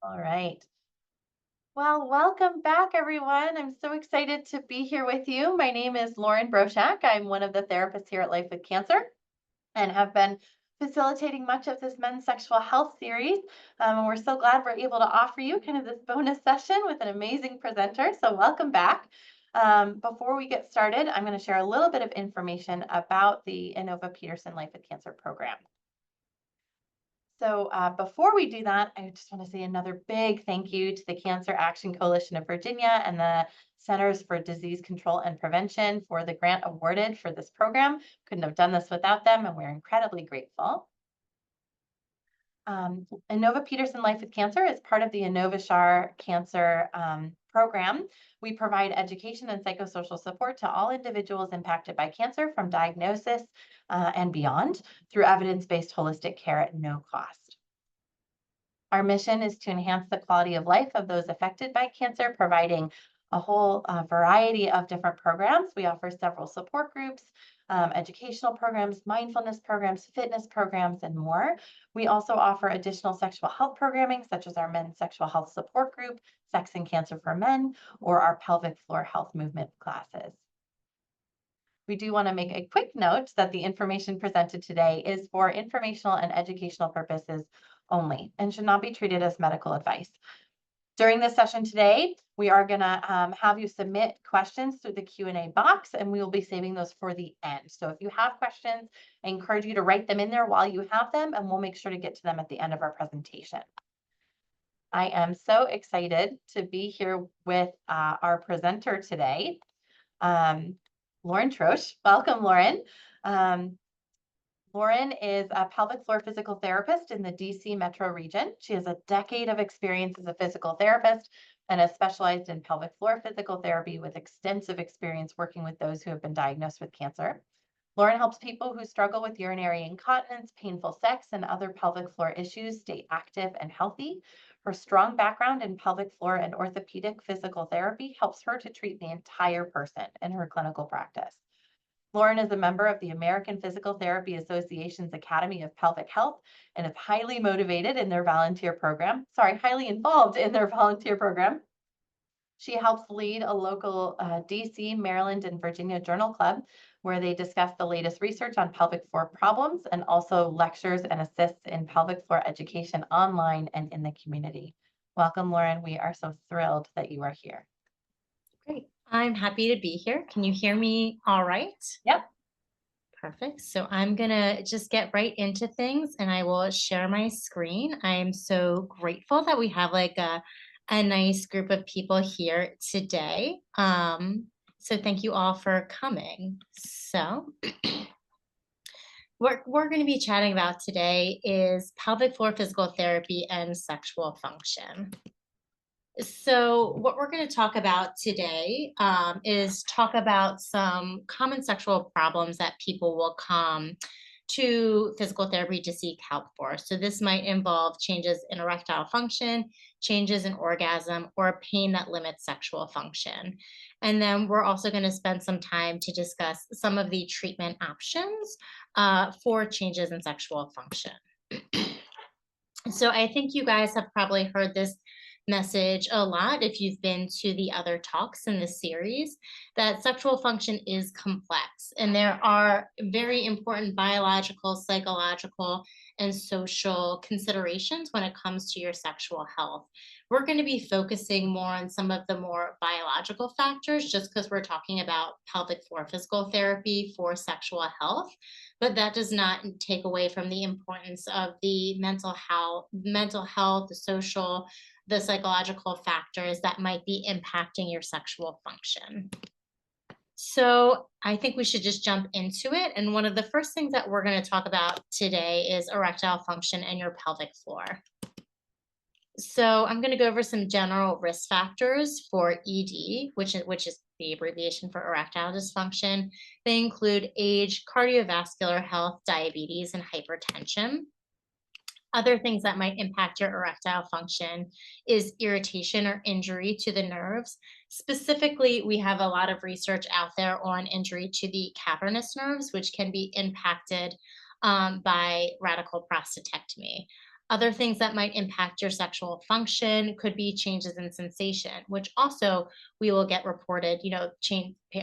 All right. Well, welcome back, everyone. I'm so excited to be here with you. My name is Lauren Broshak. I'm one of the therapists here at Life with Cancer and have been facilitating much of this men's sexual health series. And we're so glad we're able to offer you kind of this bonus session with an amazing presenter. So, welcome back. Before we get started, I'm going to share a little bit of information about the Inova Peterson Life with Cancer program. So before we do that, I just want to say another big thank you to the Cancer Action Coalition of Virginia and the Centers for Disease Control and Prevention for the grant awarded for this program. Couldn't have done this without them, and we're incredibly grateful. Inova Peterson Life with Cancer is part of the Inova Cancer program. We provide education and psychosocial support to all individuals impacted by cancer from diagnosis and beyond through evidence-based holistic care at no cost. Our mission is to enhance the quality of life of those affected by cancer, providing a whole variety of different programs. We offer several support groups, educational programs, mindfulness programs, fitness programs, and more. We also offer additional sexual health programming, such as our men's sexual health support group, Sex and Cancer for Men, or our pelvic floor health movement classes. We do want to make a quick note that the information presented today is for informational and educational purposes only and should not be treated as medical advice. During this session today, we are going to have you submit questions through the Q&A box, and we will be saving those for the end. So if you have questions, I encourage you to write them in there while you have them, and we'll make sure to get to them at the end of our presentation. I am so excited to be here with our presenter today, Lauren Trosch. Welcome, Lauren. Lauren is a pelvic floor physical therapist in the DC metro region. She has a decade of experience as a physical therapist and has specialized in pelvic floor physical therapy with extensive experience working with those who have been diagnosed with cancer. Lauren helps people who struggle with urinary incontinence, painful sex, and other pelvic floor issues stay active and healthy. Her strong background in pelvic floor and orthopedic physical therapy helps her to treat the entire person in her clinical practice. Lauren is a member of the American Physical Therapy Association's Academy of Pelvic Health and is highly motivated in their volunteer program. Highly involved in their volunteer program. She helps lead a local DC, Maryland, and Virginia journal club where they discuss the latest research on pelvic floor problems and also lectures and assists in pelvic floor education online and in the community. Welcome, Lauren. We are so thrilled that you are here. Great. I'm happy to be here. Can you hear me all right? Yep. Perfect. So I'm going to just get right into things and I will share my screen. I am so grateful that we have like a nice group of people here today. So thank you all for coming. So what we're going to be chatting about today is pelvic floor physical therapy and sexual function. So, what we're going to talk about today is talk about some common sexual problems that people will come to physical therapy to seek help for. So, this might involve changes in erectile function, changes in orgasm, or pain that limits sexual function. And then we're also going to spend some time to discuss some of the treatment options for changes in sexual function. So, I think you guys have probably heard this message a lot if you've been to the other talks in the series, that sexual function is complex and there are very important biological, psychological, and social considerations when it comes to your sexual health. We're going to be focusing more on some of the more biological factors just because we're talking about pelvic floor physical therapy for sexual health, but that does not take away from the importance of the mental health, the social, the psychological factors that might be impacting your sexual function. So I think we should just jump into it. And one of the first things that we're going to talk about today is erectile function and your pelvic floor. So I'm going to go over some general risk factors for ED, which is the abbreviation for erectile dysfunction. They include age, cardiovascular health, diabetes, and hypertension. Other things that might impact your erectile function is irritation or injury to the nerves. Specifically, we have a lot of research out there on injury to the cavernous nerves, which can be impacted by radical prostatectomy. Other things that might impact your sexual function could be changes in sensation, which also we will get reported.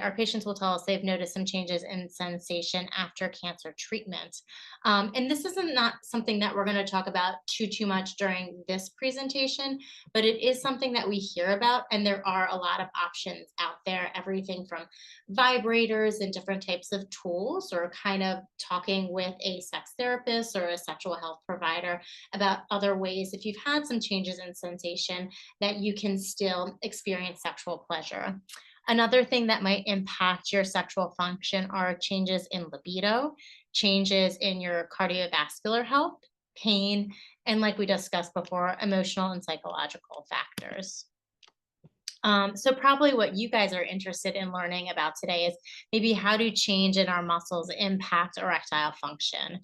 Our patients will tell us they've noticed some changes in sensation after cancer treatment. And this isn't not something that we're going to talk about too much during this presentation, but it is something that we hear about, and there are a lot of options out there, everything from vibrators and different types of tools, or kind of talking with a sex therapist or a sexual health provider about other ways, if you've had some changes in sensation, that you can still experience sexual pleasure. Another thing that might impact your sexual function are changes in libido, changes in your cardiovascular health, pain, and like we discussed before, emotional and psychological factors. So probably what you guys are interested in learning about today is maybe how do change in our muscles impact erectile function.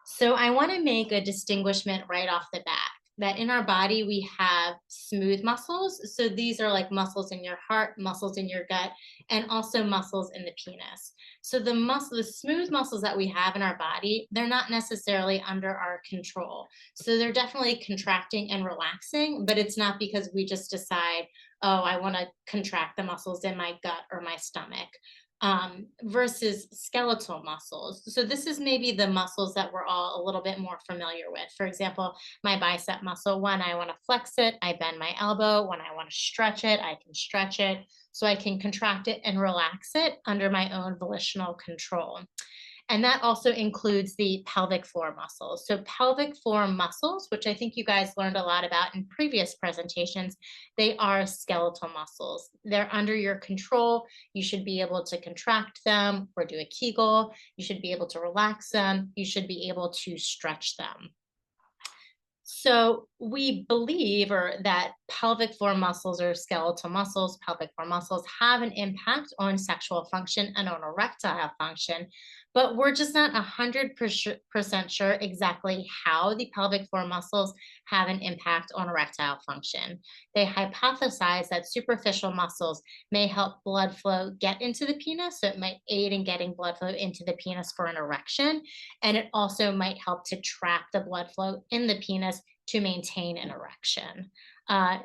So I want to make a distinguishment right off the bat that in our body we have smooth muscles. So these are like muscles in your heart, muscles in your gut, and also muscles in the penis. So the smooth muscles that we have in our body, they're not necessarily under our control. So they're definitely contracting and relaxing, but it's not because we just decide, oh, I want to contract the muscles in my gut or my stomach, versus skeletal muscles. So this is maybe the muscles that we're all a little bit more familiar with. For example, my bicep muscle, when I want to flex it, I bend my elbow. When I want to stretch it, I can stretch it. So I can contract it and relax it under my own volitional control. And that also includes the pelvic floor muscles. So pelvic floor muscles, which I think you guys learned a lot about in previous presentations, they are skeletal muscles. They're under your control. You should be able to contract them or do a Kegel. You should be able to relax them. You should be able to stretch them. So we believe or that pelvic floor muscles or skeletal muscles, pelvic floor muscles have an impact on sexual function and on erectile function, but we're just not 100% sure exactly how the pelvic floor muscles have an impact on erectile function. They hypothesize that superficial muscles may help blood flow get into the penis, so it might aid in getting blood flow into the penis for an erection, and it also might help to trap the blood flow in the penis to maintain an erection.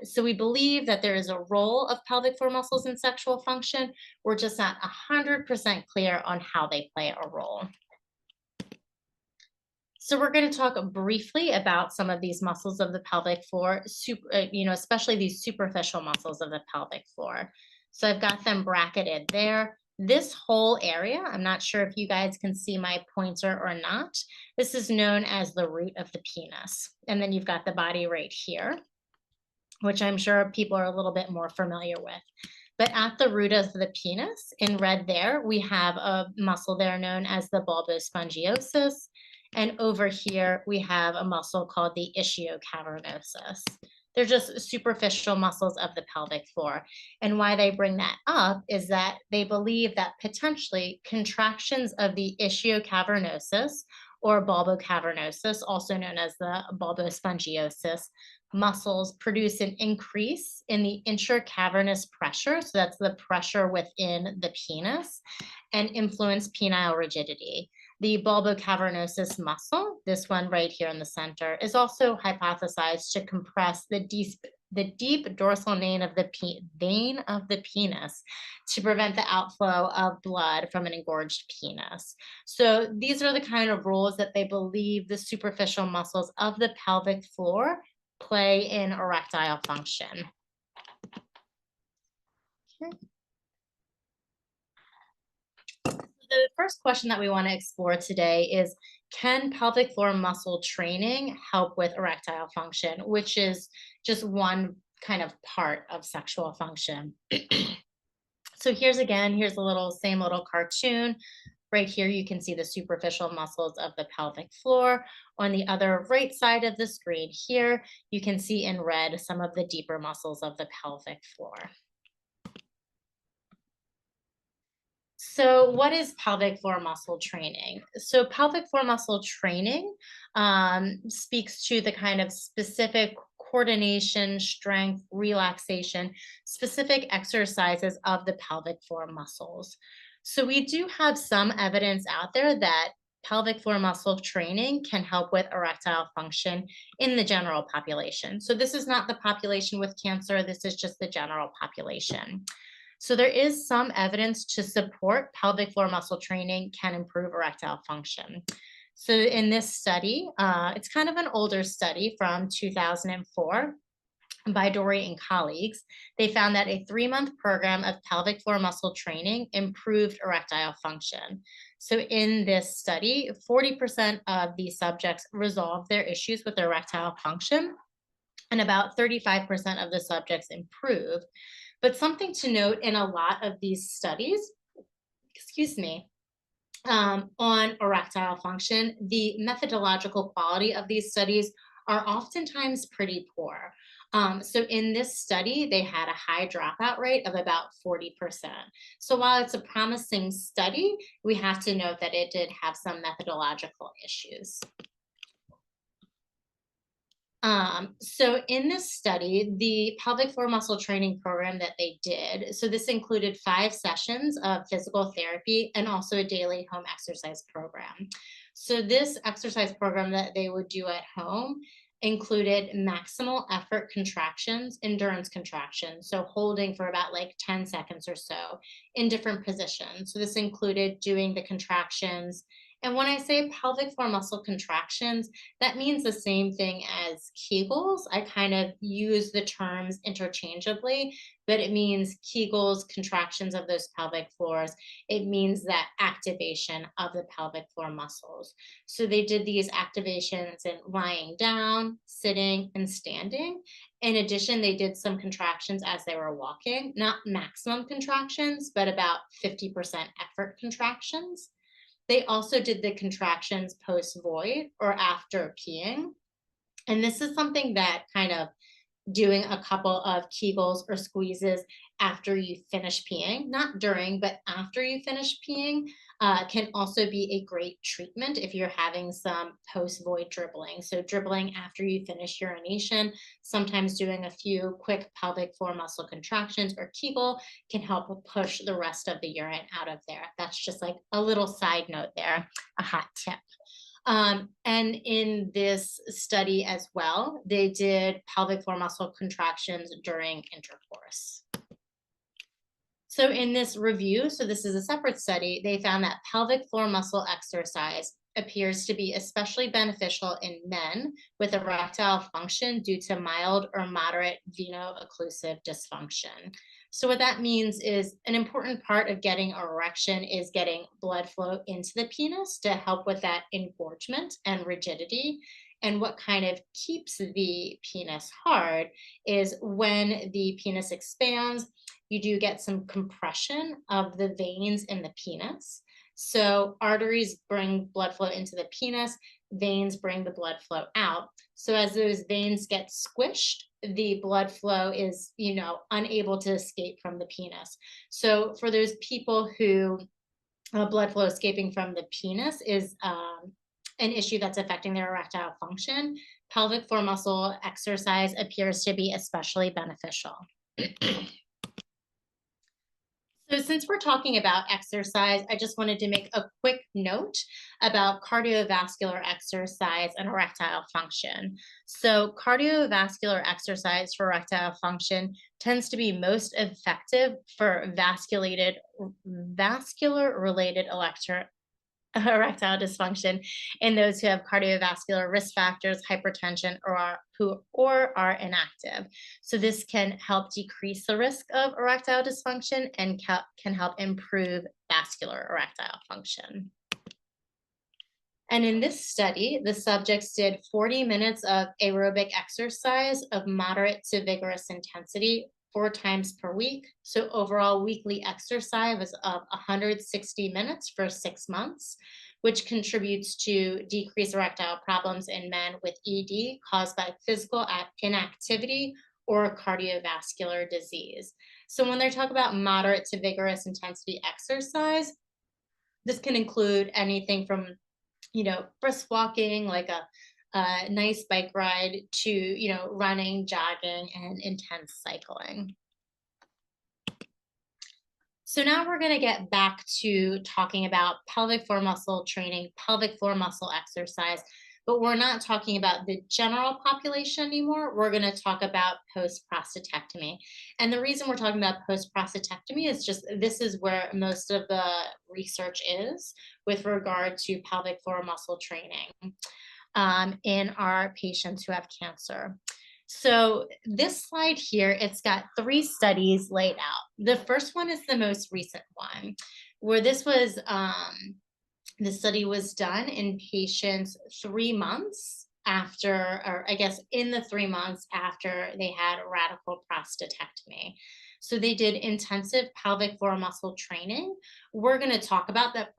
So we believe that there is a role of pelvic floor muscles in sexual function. We're just not 100% clear on how they play a role. So we're going to talk briefly about some of these muscles of the pelvic floor, especially these superficial muscles of the pelvic floor. So I've got them bracketed there. This whole area, I'm not sure if you guys can see my pointer or not. This is known as the root of the penis. And then you've got the body right here, which I'm sure people are a little bit more familiar with. But at the root of the penis, in red there, we have a muscle there known as the bulbospongiosus. And over here, we have a muscle called the ischiocavernosus. They're just superficial muscles of the pelvic floor. And why they bring that up is that they believe that potentially contractions of the ischiocavernosus or bulbocavernosus, also known as the bulbospongiosus, muscles produce an increase in the intracavernous pressure. So that's the pressure within the penis, and influence penile rigidity. The bulbocavernosus muscle, this one right here in the center, is also hypothesized to compress the deep dorsal vein of the penis to prevent the outflow of blood from an engorged penis. So these are the kind of roles that they believe the superficial muscles of the pelvic floor play in erectile function. Okay. The first question that we want to explore today is, can pelvic floor muscle training help with erectile function, which is just one kind of part of sexual function. So here's a same little cartoon. Right here, you can see the superficial muscles of the pelvic floor. On the other right side of the screen here, you can see in red some of the deeper muscles of the pelvic floor. So what is pelvic floor muscle training? So pelvic floor muscle training speaks to the kind of specific coordination, strength, relaxation, specific exercises of the pelvic floor muscles. So we do have some evidence out there that pelvic floor muscle training can help with erectile function in the general population. So this is not the population with cancer, this is just the general population. So there is some evidence to support pelvic floor muscle training can improve erectile function. So in this study, it's kind of an older study from 2004 by Dory and colleagues. They found that a 3-month program of pelvic floor muscle training improved erectile function. So in this study, 40% of these subjects resolved their issues with erectile function, and about 35% of the subjects improved. But something to note in a lot of these studies, excuse me, on erectile function, the methodological quality of these studies are oftentimes pretty poor. So in this study, they had a high dropout rate of about 40%. So while it's a promising study, we have to note that it did have some methodological issues. So in this study, the pelvic floor muscle training program that they did, so this included 5 sessions of physical therapy and also a daily home exercise program. So this exercise program that they would do at home included maximal effort contractions, endurance contractions, so holding for about like 10 seconds or so in different positions. So this included doing the contractions. And when I say pelvic floor muscle contractions, that means the same thing as Kegels. I kind of use the terms interchangeably, but it means Kegels, contractions of those pelvic floors. It means that activation of the pelvic floor muscles. So they did these activations in lying down, sitting, and standing. In addition, they did some contractions as they were walking, not maximum contractions, but about 50% effort contractions. They also did the contractions post void or after peeing. And this is something that kind of doing a couple of Kegels or squeezes after you finish peeing, not during, but after you finish peeing, can also be a great treatment if you're having some post-void dribbling. So dribbling after you finish urination, sometimes doing a few quick pelvic floor muscle contractions or Kegel can help push the rest of the urine out of there. That's just like a little side note there, a hot tip. And in this study as well, they did pelvic floor muscle contractions during intercourse. So in this review, so this is a separate study, they found that pelvic floor muscle exercise appears to be especially beneficial in men with erectile function due to mild or moderate veno-occlusive dysfunction. So what that means is an important part of getting erection is getting blood flow into the penis to help with that engorgement and rigidity. And what kind of keeps the penis hard is when the penis expands, you do get some compression of the veins in the penis. So arteries bring blood flow into the penis, veins bring the blood flow out. So as those veins get squished, the blood flow is, unable to escape from the penis. So for those people who blood flow escaping from the penis is an issue that's affecting their erectile function, pelvic floor muscle exercise appears to be especially beneficial. So since we're talking about exercise, I just wanted to make a quick note about cardiovascular exercise and erectile function. So cardiovascular exercise for erectile function tends to be most effective for vascular-related erectile dysfunction in those who have cardiovascular risk factors, hypertension, or are inactive. So this can help decrease the risk of erectile dysfunction and can help improve vascular erectile function. And in this study, the subjects did 40 minutes of aerobic exercise of moderate to vigorous intensity 4 times per week. So overall weekly exercise was of 160 minutes for 6 months, which contributes to decreased erectile problems in men with ED caused by physical inactivity or cardiovascular disease. So when they talk about moderate to vigorous intensity exercise, this can include anything from, brisk walking, like a nice bike ride, to, running, jogging, and intense cycling. So now we're going to get back to talking about pelvic floor muscle training, pelvic floor muscle exercise, but we're not talking about the general population anymore. We're going to talk about post prostatectomy. And the reason we're talking about post prostatectomy is just this is where most of the research is with regard to pelvic floor muscle training in our patients who have cancer. So this slide here, it's got 3 studies laid out. The first one is the most recent one, where the study was done in patients 3 months after, or I guess in the 3 months after they had radical prostatectomy. So they did intensive pelvic floor muscle training. We're going to talk about that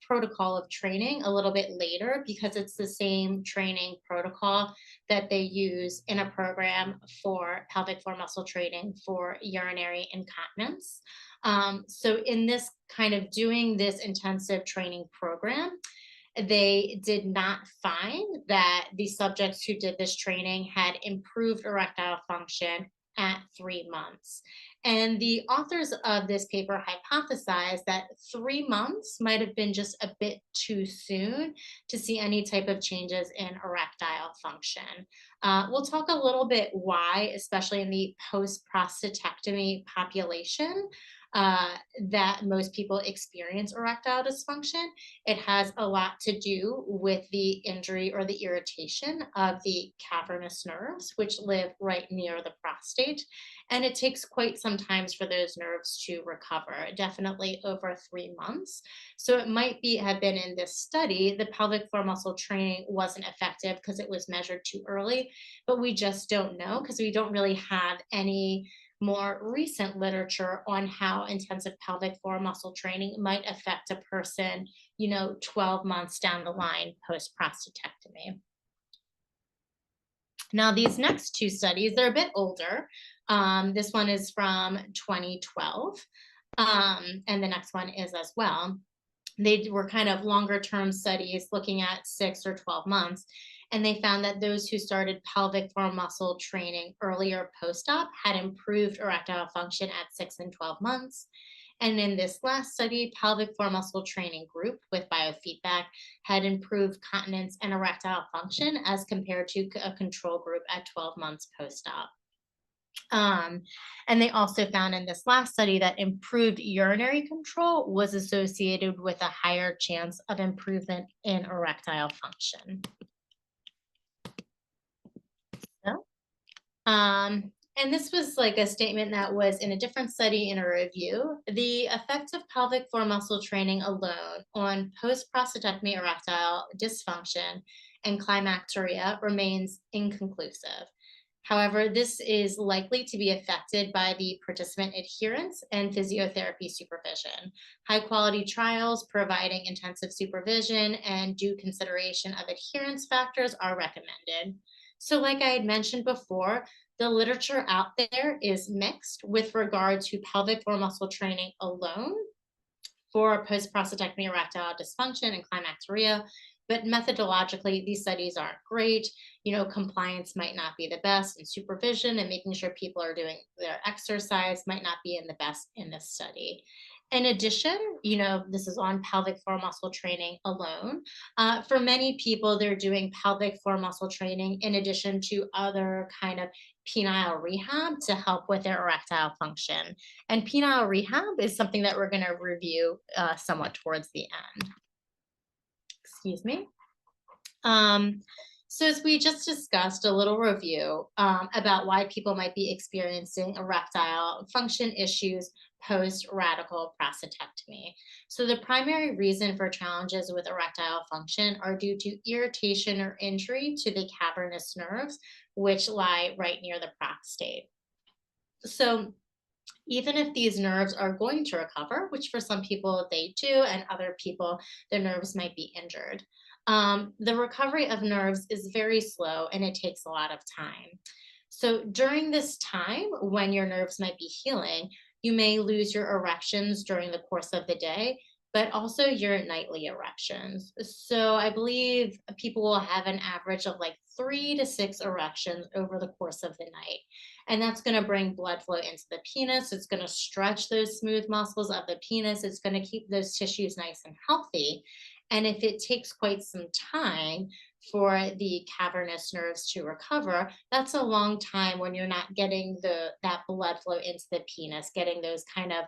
protocol of training a little bit later because it's the same training protocol that they use in a program for pelvic floor muscle training for urinary incontinence. So in this kind of doing this intensive training program, they did not find that the subjects who did this training had improved erectile function at 3 months. And the authors of this paper hypothesized that 3 months might have been just a bit too soon to see any type of changes in erectile function. We'll talk a little bit why, especially in the post prostatectomy population, that most people experience erectile dysfunction. It has a lot to do with the injury or the irritation of the cavernous nerves, which live right near the prostate. And it takes quite some time for those nerves to recover, definitely over 3 months. So it might have been in this study, the pelvic floor muscle training wasn't effective because it was measured too early, but we just don't know because we don't really have any more recent literature on how intensive pelvic floor muscle training might affect a person, 12 months down the line post prostatectomy. Now, these next 2 studies, they're a bit older. This one is from 2012, and the next one is as well. They were kind of longer term studies looking at 6 or 12 months. And they found that those who started pelvic floor muscle training earlier post-op had improved erectile function at 6 and 12 months. And in this last study, pelvic floor muscle training group with biofeedback had improved continence and erectile function as compared to a control group at 12 months post-op. And they also found in this last study that improved urinary control was associated with a higher chance of improvement in erectile function. And this was like a statement that was in a different study in a review. The effect of pelvic floor muscle training alone on post-prostatectomy erectile dysfunction and climacturia remains inconclusive. However, this is likely to be affected by the participant adherence and physiotherapy supervision. High-quality trials providing intensive supervision and due consideration of adherence factors are recommended. So like I had mentioned before, the literature out there is mixed with regard to pelvic floor muscle training alone for post-prostatectomy erectile dysfunction and climacturia. But methodologically, these studies aren't great. Compliance might not be the best, and supervision and making sure people are doing their exercise might not be in the best in this study. In addition, this is on pelvic floor muscle training alone. For many people, they're doing pelvic floor muscle training in addition to other kind of penile rehab to help with their erectile function. And penile rehab is something that we're going to review somewhat towards the end. Excuse me. So as we just discussed, a little review about why people might be experiencing erectile function issues post-radical prostatectomy. So the primary reason for challenges with erectile function are due to irritation or injury to the cavernous nerves, which lie right near the prostate. So even if these nerves are going to recover, which for some people they do, and other people, their nerves might be injured. The recovery of nerves is very slow and it takes a lot of time. So during this time, when your nerves might be healing, you may lose your erections during the course of the day, but also your nightly erections. So I believe people will have an average of like 3 to 6 erections over the course of the night. And that's going to bring blood flow into the penis. It's going to stretch those smooth muscles of the penis. It's going to keep those tissues nice and healthy. And if it takes quite some time for the cavernous nerves to recover, that's a long time when you're not getting that blood flow into the penis, getting those kind of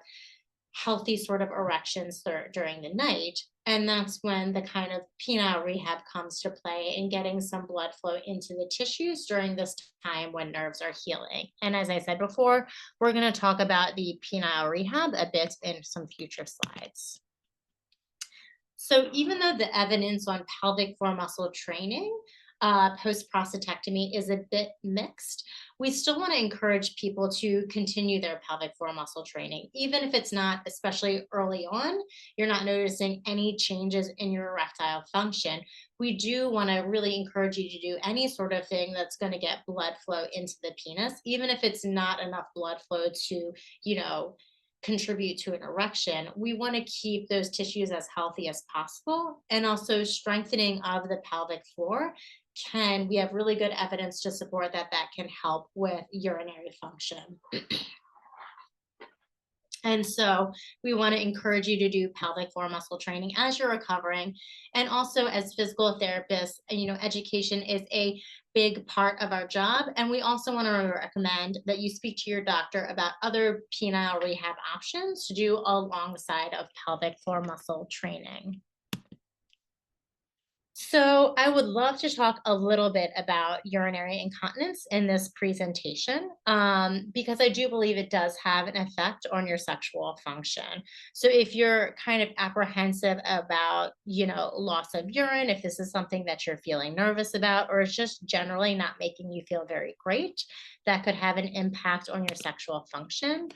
healthy sort of erections during the night. And that's when the kind of penile rehab comes to play in getting some blood flow into the tissues during this time when nerves are healing. And as I said before, we're going to talk about the penile rehab a bit in some future slides. So even though the evidence on pelvic floor muscle training post-prostatectomy is a bit mixed, we still want to encourage people to continue their pelvic floor muscle training, even if it's not, especially early on, you're not noticing any changes in your erectile function. We do want to really encourage you to do any sort of thing that's going to get blood flow into the penis, even if it's not enough blood flow to, contribute to an erection. We want to keep those tissues as healthy as possible, and also strengthening of the pelvic floor we have really good evidence to support that can help with urinary function. And so we want to encourage you to do pelvic floor muscle training as you're recovering. And also as physical therapists, education is a big part of our job. And we also want to recommend that you speak to your doctor about other penile rehab options to do alongside of pelvic floor muscle training. So I would love to talk a little bit about urinary incontinence in this presentation, because I do believe it does have an effect on your sexual function. So if you're kind of apprehensive about, loss of urine, if this is something that you're feeling nervous about, or it's just generally not making you feel very great, that could have an impact on your sexual function.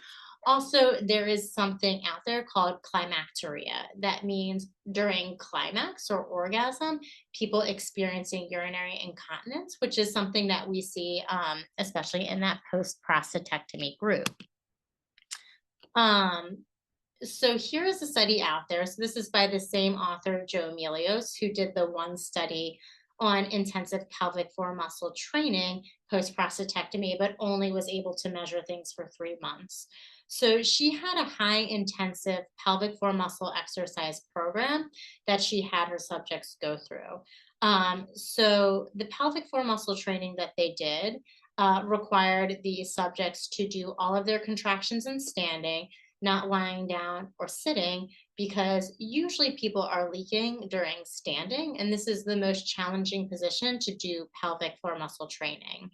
Also, there is something out there called climacturia. That means during climax or orgasm, people experiencing urinary incontinence, which is something that we see, especially in that post-prostatectomy group. So here's a study out there. So this is by the same author, Joe Melios, who did the one study on intensive pelvic floor muscle training post-prostatectomy, but only was able to measure things for 3 months. So she had a high intensive pelvic floor muscle exercise program that she had her subjects go through. So the pelvic floor muscle training that they did required the subjects to do all of their contractions in standing, not lying down or sitting, because usually people are leaking during standing, and this is the most challenging position to do pelvic floor muscle training.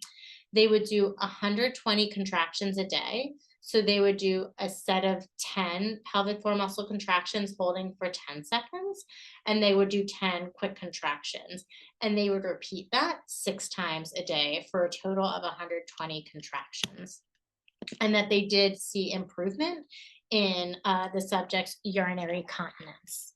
They would do 120 contractions a day. So they would do a set of 10 pelvic floor muscle contractions holding for 10 seconds, and they would do 10 quick contractions. And they would repeat that 6 times a day for a total of 120 contractions. And that they did see improvement in the subject's urinary continence.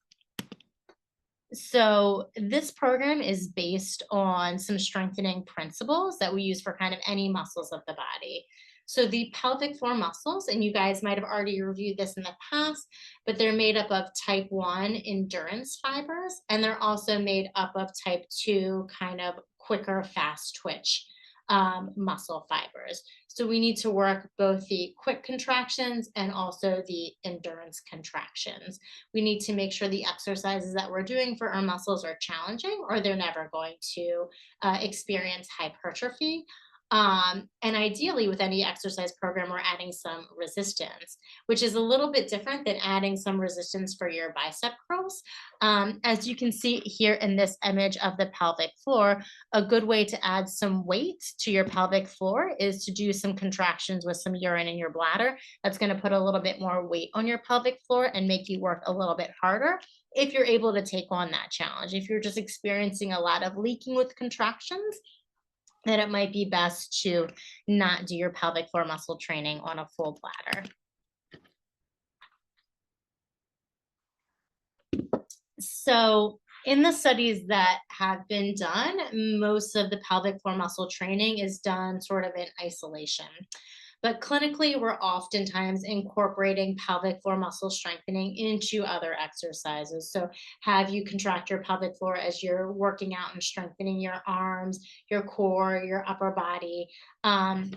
So this program is based on some strengthening principles that we use for kind of any muscles of the body. So the pelvic floor muscles, and you guys might have already reviewed this in the past, but they're made up of type 1 endurance fibers, and they're also made up of type 2 kind of quicker, fast twitch muscle fibers. So we need to work both the quick contractions and also the endurance contractions. We need to make sure the exercises that we're doing for our muscles are challenging, or they're never going to experience hypertrophy. And ideally, with any exercise program, we're adding some resistance, which is a little bit different than adding some resistance for your bicep curls. As you can see here in this image of the pelvic floor, a good way to add some weight to your pelvic floor is to do some contractions with some urine in your bladder. That's going to put a little bit more weight on your pelvic floor and make you work a little bit harder if you're able to take on that challenge. If you're just experiencing a lot of leaking with contractions, then it might be best to not do your pelvic floor muscle training on a full bladder. So in the studies that have been done, most of the pelvic floor muscle training is done sort of in isolation. But clinically, we're oftentimes incorporating pelvic floor muscle strengthening into other exercises. So have you contract your pelvic floor as you're working out and strengthening your arms, your core, your upper body. Um,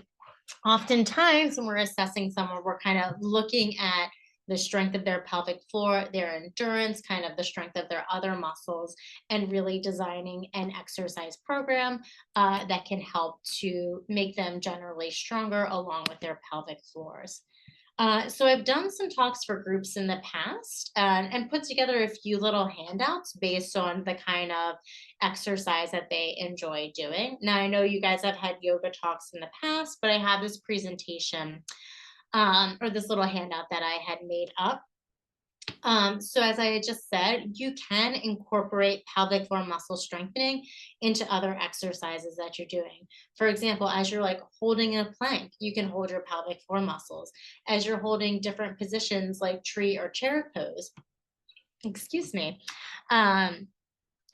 Oftentimes when we're assessing someone, we're kind of looking at the strength of their pelvic floor, their endurance, kind of the strength of their other muscles, and really designing an exercise program that can help to make them generally stronger along with their pelvic floors. So I've done some talks for groups in the past and put together a few little handouts based on the kind of exercise that they enjoy doing. Now, I know you guys have had yoga talks in the past, but I have this presentation or this little handout that I had made up. So as I had just said, you can incorporate pelvic floor muscle strengthening into other exercises that you're doing. For example, as you're like holding a plank, you can hold your pelvic floor muscles. As you're holding different positions like tree or chair pose, excuse me. Um,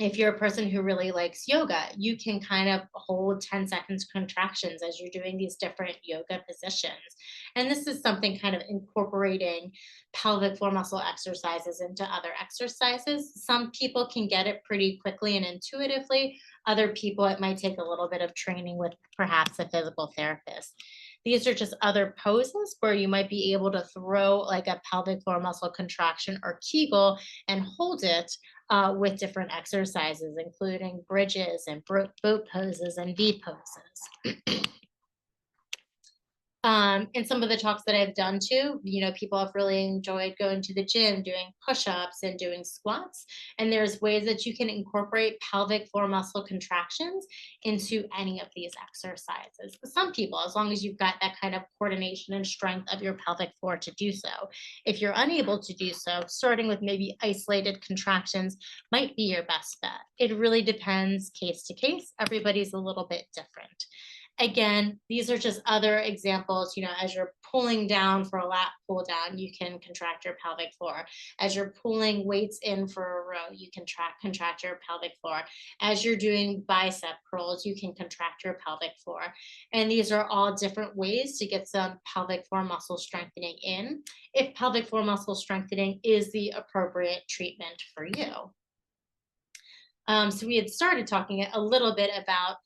if you're a person who really likes yoga, you can kind of hold 10 seconds contractions as you're doing these different yoga positions. And this is something kind of incorporating pelvic floor muscle exercises into other exercises. Some people can get it pretty quickly and intuitively. Other people, it might take a little bit of training with perhaps a physical therapist. These are just other poses where you might be able to throw like a pelvic floor muscle contraction or Kegel and hold it with different exercises, including bridges and boat poses and V poses. And some of the talks that I've done too, people have really enjoyed going to the gym, doing push-ups and doing squats. And there's ways that you can incorporate pelvic floor muscle contractions into any of these exercises. Some people, as long as you've got that kind of coordination and strength of your pelvic floor to do so. If you're unable to do so, starting with maybe isolated contractions might be your best bet. It really depends case to case. Everybody's a little bit different. Again, these are just other examples, as you're pulling down for a lat pull down, you can contract your pelvic floor. As you're pulling weights in for a row, you can contract your pelvic floor. As you're doing bicep curls, you can contract your pelvic floor. And these are all different ways to get some pelvic floor muscle strengthening in, if pelvic floor muscle strengthening is the appropriate treatment for you. So we had started talking a little bit about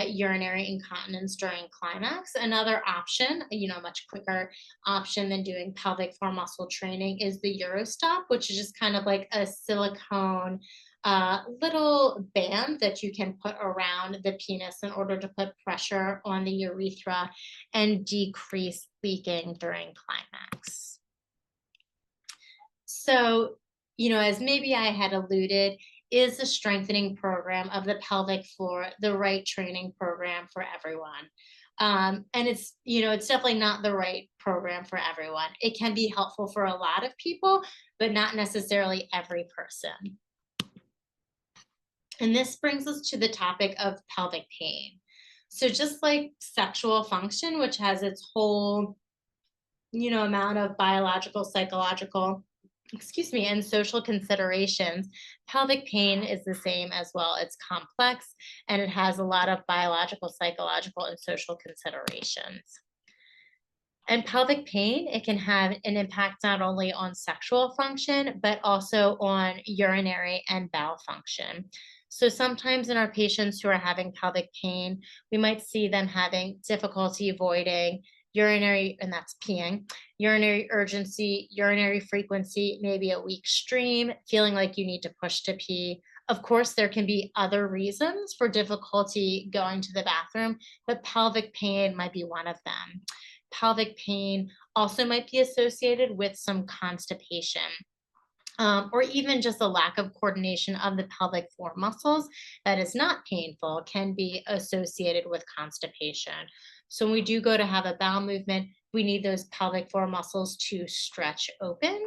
urinary incontinence during climax. Another option, much quicker option than doing pelvic floor muscle training is the Eurostop, which is just kind of like a silicone little band that you can put around the penis in order to put pressure on the urethra and decrease leaking during climax. So, as maybe I had alluded, is the strengthening program of the pelvic floor the right training program for everyone? And it's definitely not the right program for everyone. It can be helpful for a lot of people, but not necessarily every person. And this brings us to the topic of pelvic pain. So just like sexual function, which has its whole, amount of biological, psychological, and social considerations, pelvic pain is the same as well. It's complex and it has a lot of biological, psychological, and social considerations. And pelvic pain, it can have an impact not only on sexual function, but also on urinary and bowel function. So sometimes in our patients who are having pelvic pain, we might see them having difficulty avoiding urinary, and that's peeing, urinary urgency, urinary frequency, maybe a weak stream, feeling like you need to push to pee. Of course, there can be other reasons for difficulty going to the bathroom, but pelvic pain might be one of them. Pelvic pain also might be associated with some constipation. Or even just a lack of coordination of the pelvic floor muscles that is not painful can be associated with constipation. So when we do go to have a bowel movement, we need those pelvic floor muscles to stretch open.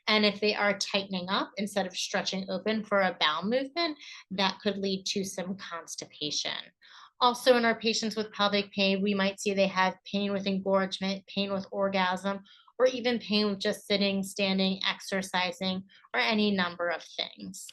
And if they are tightening up instead of stretching open for a bowel movement, that could lead to some constipation. Also, in our patients with pelvic pain, we might see they have pain with engorgement, pain with orgasm, or even pain with just sitting, standing, exercising, or any number of things.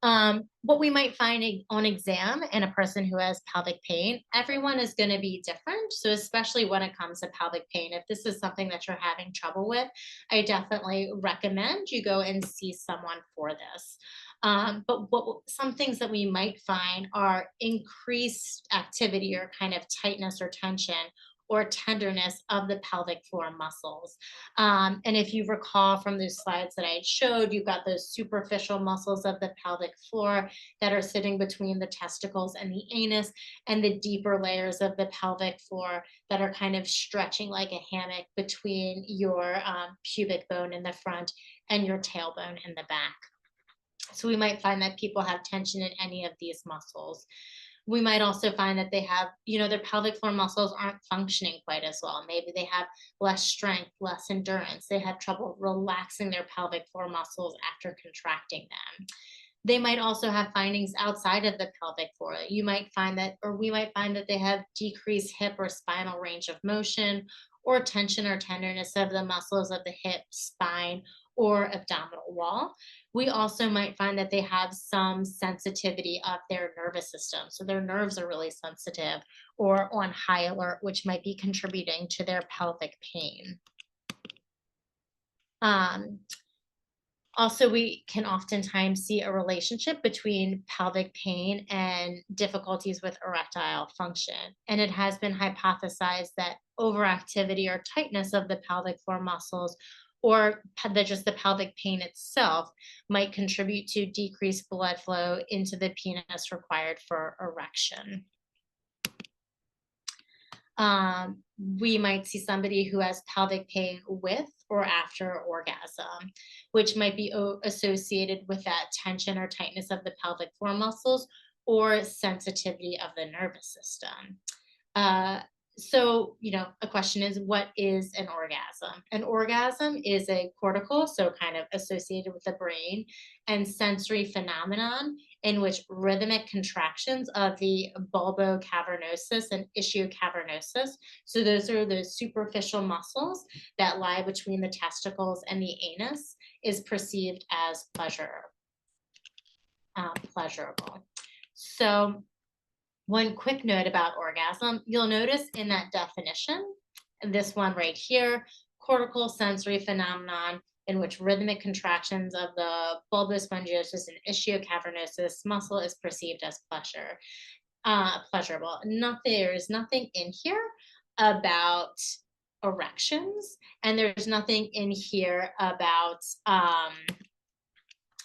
What we might find on exam in a person who has pelvic pain, everyone is going to be different. So, especially when it comes to pelvic pain, if this is something that you're having trouble with, I definitely recommend you go and see someone for this. But some things that we might find are increased activity or kind of tightness or tension or tenderness of the pelvic floor muscles. And if you recall from those slides that I had showed, you've got those superficial muscles of the pelvic floor that are sitting between the testicles and the anus, and the deeper layers of the pelvic floor that are kind of stretching like a hammock between your pubic bone in the front and your tailbone in the back. So we might find that people have tension in any of these muscles. We might also find that they have, their pelvic floor muscles aren't functioning quite as well. Maybe they have less strength, less endurance. They have trouble relaxing their pelvic floor muscles after contracting them. They might also have findings outside of the pelvic floor. You might find that, or we might find that they have decreased hip or spinal range of motion, or tension or tenderness of the muscles of the hip, spine, or abdominal wall. We also might find that they have some sensitivity of their nervous system. So their nerves are really sensitive or on high alert, which might be contributing to their pelvic pain. Um, Also, we can oftentimes see a relationship between pelvic pain and difficulties with erectile function. And it has been hypothesized that overactivity or tightness of the pelvic floor muscles, or just the pelvic pain itself, might contribute to decreased blood flow into the penis required for erection. We might see somebody who has pelvic pain with or after orgasm, which might be associated with that tension or tightness of the pelvic floor muscles or sensitivity of the nervous system. Uh, a question is, what is an orgasm? An orgasm is a cortical, so kind of associated with the brain, and sensory phenomenon in which rhythmic contractions of the bulbocavernosus and ischiocavernosus, so those are those superficial muscles that lie between the testicles and the anus, is perceived as pleasurable. So one quick note about orgasm, you'll notice in that definition, this one right here, cortical sensory phenomenon in which rhythmic contractions of the bulbospongiosus and ischiocavernosus muscle is perceived as pleasurable. There is nothing in here about erections, and there's nothing in here about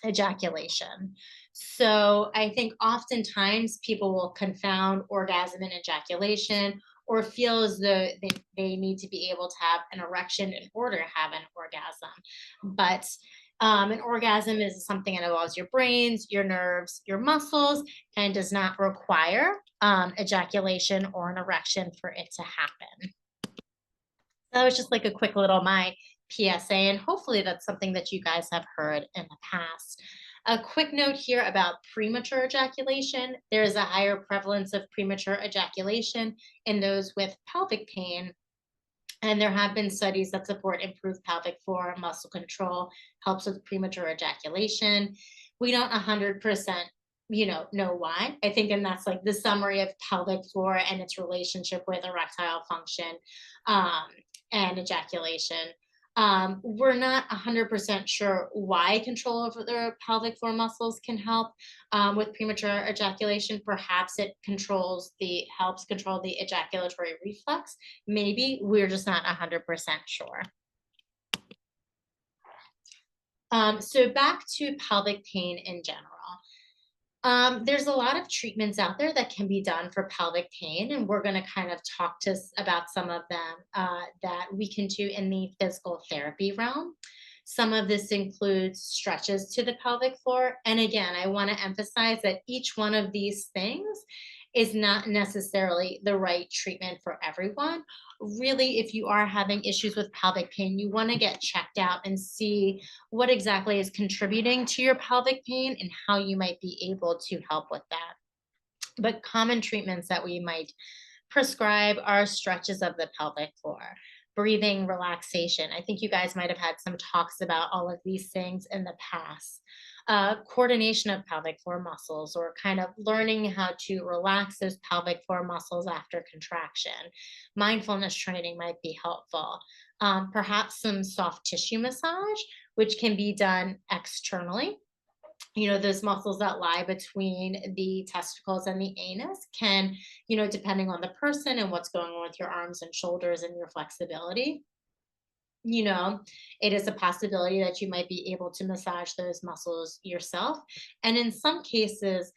ejaculation. So I think oftentimes people will confound orgasm and ejaculation, or feel as though they need to be able to have an erection in order to have an orgasm. But an orgasm is something that involves your brains, your nerves, your muscles, and does not require ejaculation or an erection for it to happen. That was just like a quick little my PSA, and hopefully that's something that you guys have heard in the past. A quick note here about premature ejaculation. There is a higher prevalence of premature ejaculation in those with pelvic pain, and there have been studies that support improved pelvic floor muscle control helps with premature ejaculation. We don't 100% know why. I think, and that's like the summary of pelvic floor and its relationship with erectile function um, and ejaculation. We're not 100% sure why control over the pelvic floor muscles can help with premature ejaculation. Perhaps it helps control the ejaculatory reflex. Maybe we're just not 100% sure. So back to pelvic pain in general. There's a lot of treatments out there that can be done for pelvic pain, and we're going to kind of talk about some of them that we can do in the physical therapy realm. Some of this includes stretches to the pelvic floor. And again, I want to emphasize that each one of these things is not necessarily the right treatment for everyone. Really, if you are having issues with pelvic pain, you want to get checked out and see what exactly is contributing to your pelvic pain and how you might be able to help with that. But common treatments that we might prescribe are stretches of the pelvic floor, breathing, relaxation. I think you guys might have had some talks about all of these things in the past. coordination of pelvic floor muscles, or kind of learning how to relax those pelvic floor muscles after contraction. Mindfulness training might be helpful. Perhaps some soft tissue massage, which can be done externally. Those muscles that lie between the testicles and the anus can, depending on the person and what's going on with your arms and shoulders and your flexibility, you know, it is a possibility that you might be able to massage those muscles yourself. And in some cases,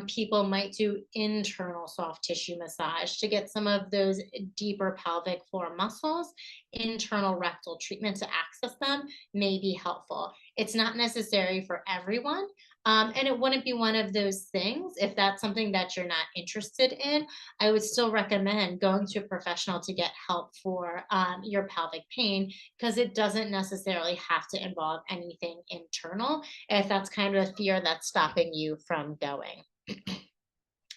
people might do internal soft tissue massage to get some of those deeper pelvic floor muscles. Internal rectal treatment to access them may be helpful. It's not necessary for everyone. And it wouldn't be one of those things if that's something that you're not interested in. I would still recommend going to a professional to get help for your pelvic pain, because it doesn't necessarily have to involve anything internal if that's kind of a fear that's stopping you from going.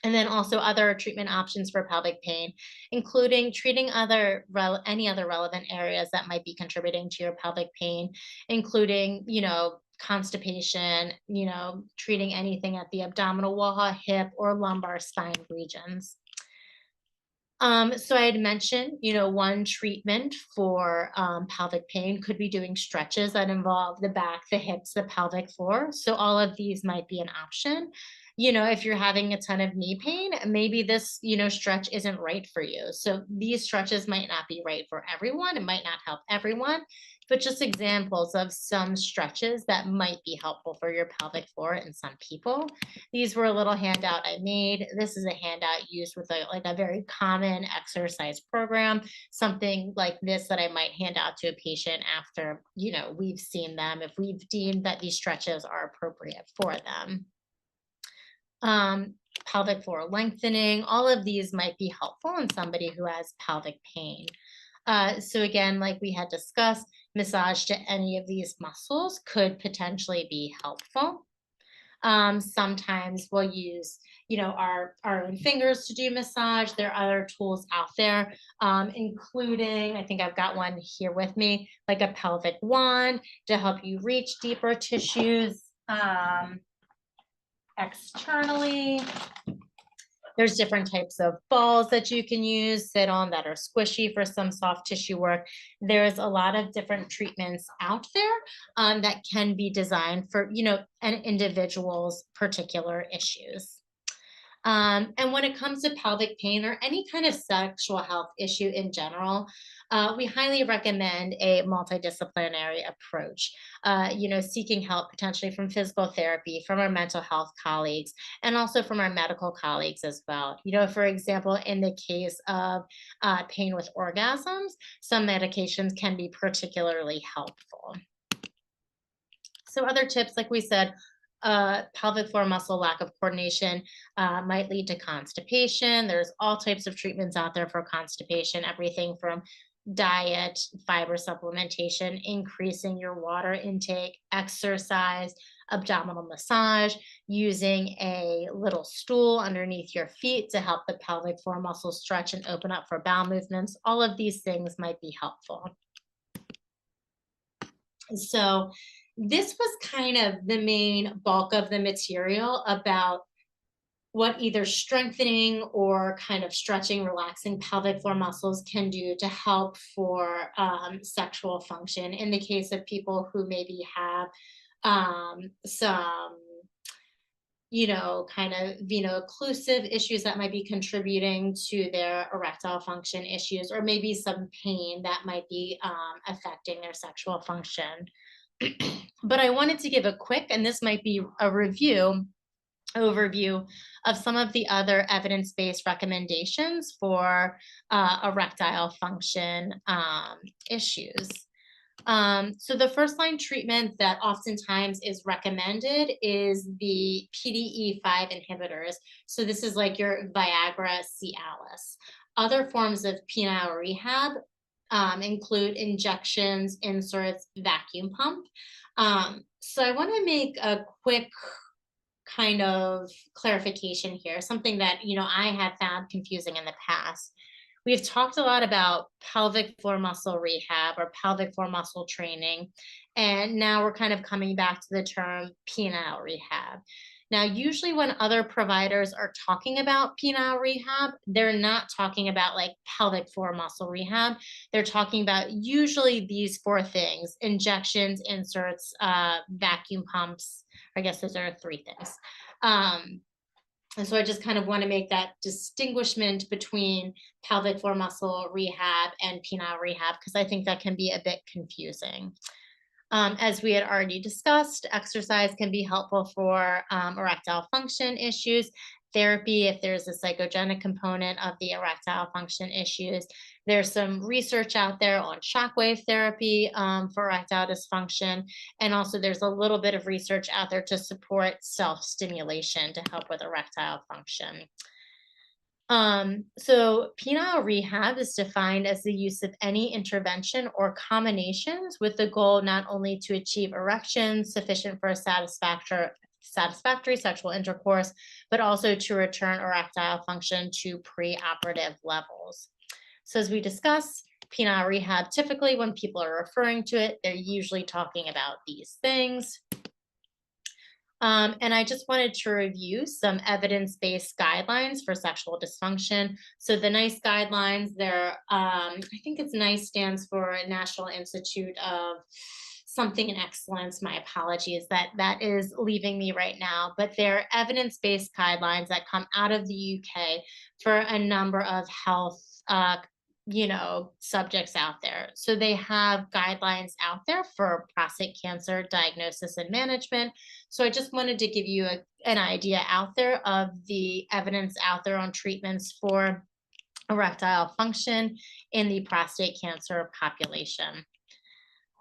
And then also other treatment options for pelvic pain, including treating any other relevant areas that might be contributing to your pelvic pain, including, constipation, treating anything at the abdominal wall, hip, or lumbar spine regions. So I had mentioned, one treatment for pelvic pain could be doing stretches that involve the back, the hips, the pelvic floor. So all of these might be an option. If you're having a ton of knee pain, maybe this, stretch isn't right for you. So these stretches might not be right for everyone. It might not help everyone, but just examples of some stretches that might be helpful for your pelvic floor in some people. These were a little handout I made. This is a handout used with a very common exercise program, something like this that I might hand out to a patient after, we've seen them, if we've deemed that these stretches are appropriate for them. Pelvic floor lengthening, all of these might be helpful in somebody who has pelvic pain. So again, like we had discussed, massage to any of these muscles could potentially be helpful. Sometimes we'll use, our own fingers to do massage. There are other tools out there, including, I think I've got one here with me, like a pelvic wand to help you reach deeper tissues externally. There's different types of balls that you can use, sit on, that are squishy for some soft tissue work. There's a lot of different treatments out there that can be designed for, an individual's particular issues. And when it comes to pelvic pain or any kind of sexual health issue in general, we highly recommend a multidisciplinary approach. Seeking help potentially from physical therapy, from our mental health colleagues, and also from our medical colleagues as well. For example, in the case of pain with orgasms, some medications can be particularly helpful. So other tips, like we said, pelvic floor muscle lack of coordination might lead to constipation. There's all types of treatments out there for constipation, everything from diet, fiber supplementation, increasing your water intake, exercise, abdominal massage, using a little stool underneath your feet to help the pelvic floor muscles stretch and open up for bowel movements. All of these things might be helpful. So this was kind of the main bulk of the material about what either strengthening or kind of stretching, relaxing pelvic floor muscles can do to help for sexual function in the case of people who maybe have some kind of veno-occlusive issues that might be contributing to their erectile function issues, or maybe some pain that might be affecting their sexual function. But I wanted to give a quick, and this might be a overview of some of the other evidence-based recommendations for erectile function issues. So the first line treatment that oftentimes is recommended is the PDE5 inhibitors. So this is like your Viagra, Cialis. Other forms of penile rehab include injections, inserts, vacuum pump. So I want to make a quick kind of clarification here, something that I had found confusing in the past. we've talked a lot about pelvic floor muscle rehab or pelvic floor muscle training. And now we're kind of coming back to the term penile rehab. Now, usually when other providers are talking about penile rehab, they're not talking about like pelvic floor muscle rehab. They're talking about usually these four things: injections, inserts, vacuum pumps. I guess those are three things. Um, and so I just kind of want to make that distinguishment between pelvic floor muscle rehab and penile rehab because I think that can be a bit confusing. As we had already discussed, exercise can be helpful for erectile function issues. Therapy, if there's a psychogenic component of the erectile function issues. There's some research out there on shockwave therapy for erectile dysfunction. And also, there's a little bit of research out there to support self stimulation to help with erectile function. So penile rehab is defined as the use of any intervention or combinations with the goal not only to achieve erections sufficient for a satisfactory sexual intercourse, but also to return erectile function to preoperative levels. So as we discuss, penile rehab, typically when people are referring to it, they're usually talking about these things. And I just wanted to review some evidence-based guidelines for sexual dysfunction. So the NICE guidelines, I think it's NICE stands for National Institute of something in excellence. My apologies, that is leaving me right now. But they're evidence-based guidelines that come out of the UK for a number of health subjects out there. So they have guidelines out there for prostate cancer diagnosis and management. So I just wanted to give you an idea out there of the evidence out there on treatments for erectile function in the prostate cancer population.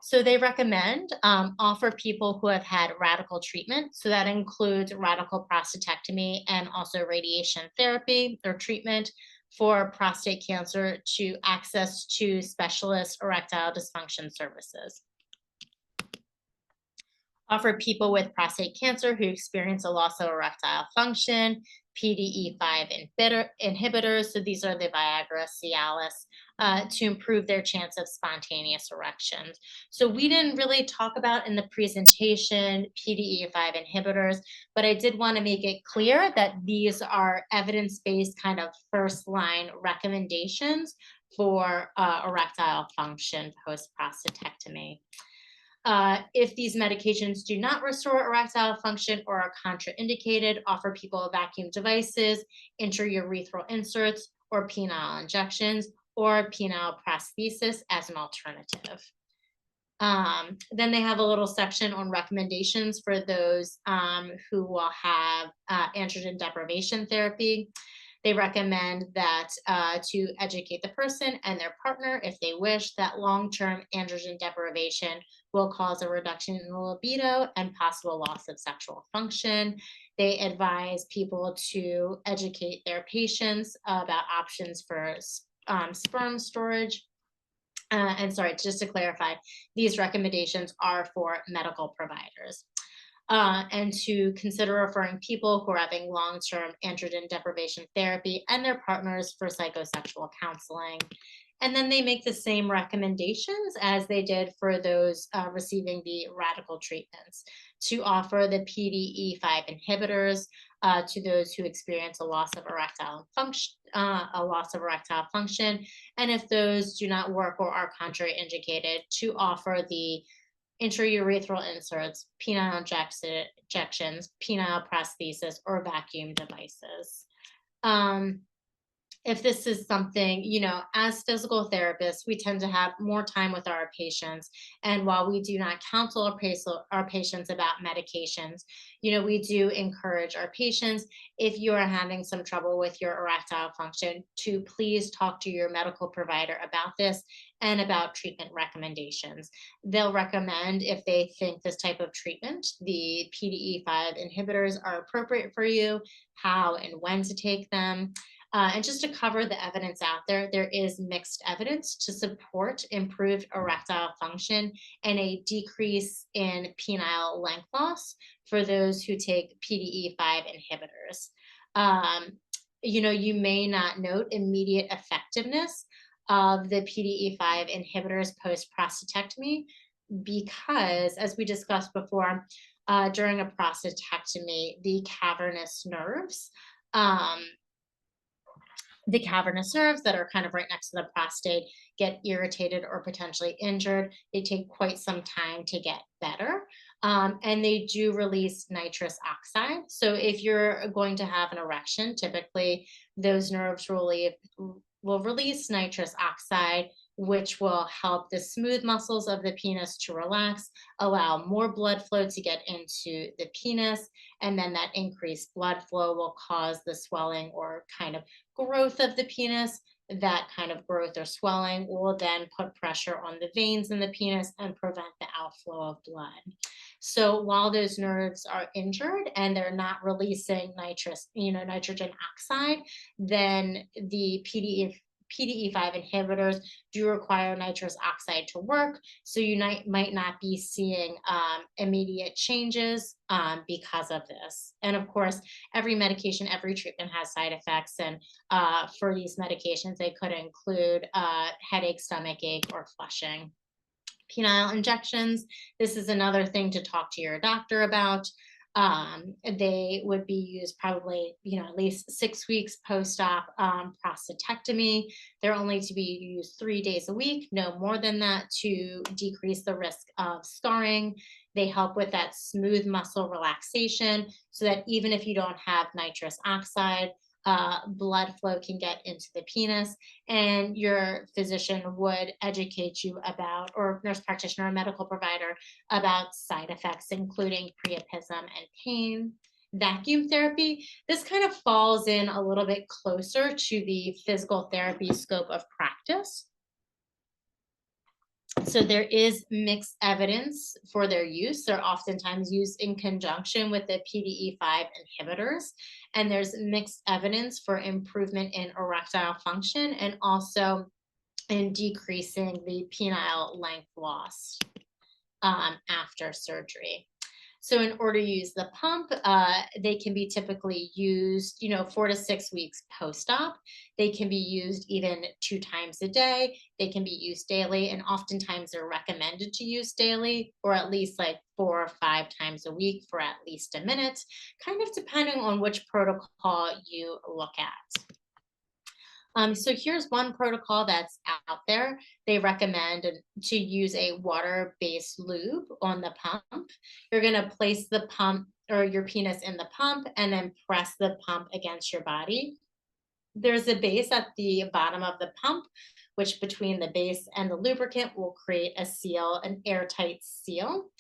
So they recommend offer people who have had radical treatment. So that includes radical prostatectomy and also radiation therapy or treatment for prostate cancer to access to specialist erectile dysfunction services. Offer people with prostate cancer who experience a loss of erectile function, PDE5 inhibitors, so these are the Viagra, Cialis, to improve their chance of spontaneous erections. So we didn't really talk about in the presentation PDE5 inhibitors, but I did want to make it clear that these are evidence-based kind of first-line recommendations for erectile function post-prostatectomy. If these medications do not restore erectile function or are contraindicated, offer people vacuum devices, intraurethral inserts, or penile injections, or penile prosthesis as an alternative. Then they have a little section on recommendations for those who will have androgen deprivation therapy. They recommend that to educate the person and their partner, if they wish, that long-term androgen deprivation will cause a reduction in libido and possible loss of sexual function. They advise people to educate their patients about options for sperm storage. And sorry, just to clarify, these recommendations are for medical providers. And to consider referring people who are having long-term androgen deprivation therapy and their partners for psychosexual counseling. And then they make the same recommendations as they did for those receiving the radical treatments to offer the PDE5 inhibitors to those who experience a loss of erectile function, and if those do not work or are contraindicated, to offer the intraurethral inserts, penile injections, penile prosthesis, or vacuum devices. If this is something, as physical therapists, we tend to have more time with our patients. And while we do not counsel our patients about medications, we do encourage our patients, if you are having some trouble with your erectile function, to please talk to your medical provider about this and about treatment recommendations. They'll recommend, if they think this type of treatment, the PDE5 inhibitors are appropriate for you, how and when to take them. And just to cover the evidence out there, there is mixed evidence to support improved erectile function and a decrease in penile length loss for those who take PDE5 inhibitors. you may not note immediate effectiveness of the PDE5 inhibitors post prostatectomy because, as we discussed before, during a prostatectomy, um, the cavernous nerves that are kind of right next to the prostate get irritated or potentially injured. They take quite some time to get better. And they do release nitrous oxide. So if you're going to have an erection, typically those nerves will release nitrous oxide, which will help the smooth muscles of the penis to relax, allow more blood flow to get into the penis, and then that increased blood flow will cause the swelling or kind of growth of the penis. That kind of growth or swelling will then put pressure on the veins in the penis and prevent the outflow of blood. So while those nerves are injured and they're not releasing nitrogen oxide, then the PDE5 inhibitors do require nitrous oxide to work. So you might not be seeing immediate changes because of this. And of course, every medication, every treatment has side effects. And for these medications, they could include headache, stomach ache, or flushing. Penile injections, this is another thing to talk to your doctor about. They would be used probably, at least 6 weeks post-op prostatectomy. They're only to be used 3 days a week, no more than that, to decrease the risk of scarring. They help with that smooth muscle relaxation so that even if you don't have nitrous oxide, blood flow can get into the penis, and your physician would educate you about, or nurse practitioner or medical provider, about side effects, including priapism and pain. Vacuum therapy, this kind of falls in a little bit closer to the physical therapy scope of practice. So there is mixed evidence for their use. They're oftentimes used in conjunction with the PDE5 inhibitors. And there's mixed evidence for improvement in erectile function and also in decreasing the penile length loss after surgery. So in order to use the pump, they can be typically used, 4 to 6 weeks post-op. They can be used even 2 times a day. They can be used daily, and oftentimes they're recommended to use daily, or at least like 4 or 5 times a week for at least a minute, kind of depending on which protocol you look at. So here's one protocol that's out there. They recommend to use a water-based lube on the pump. You're going to place the pump or your penis in the pump and then press the pump against your body. There's a base at the bottom of the pump, which between the base and the lubricant will create a seal, an airtight seal.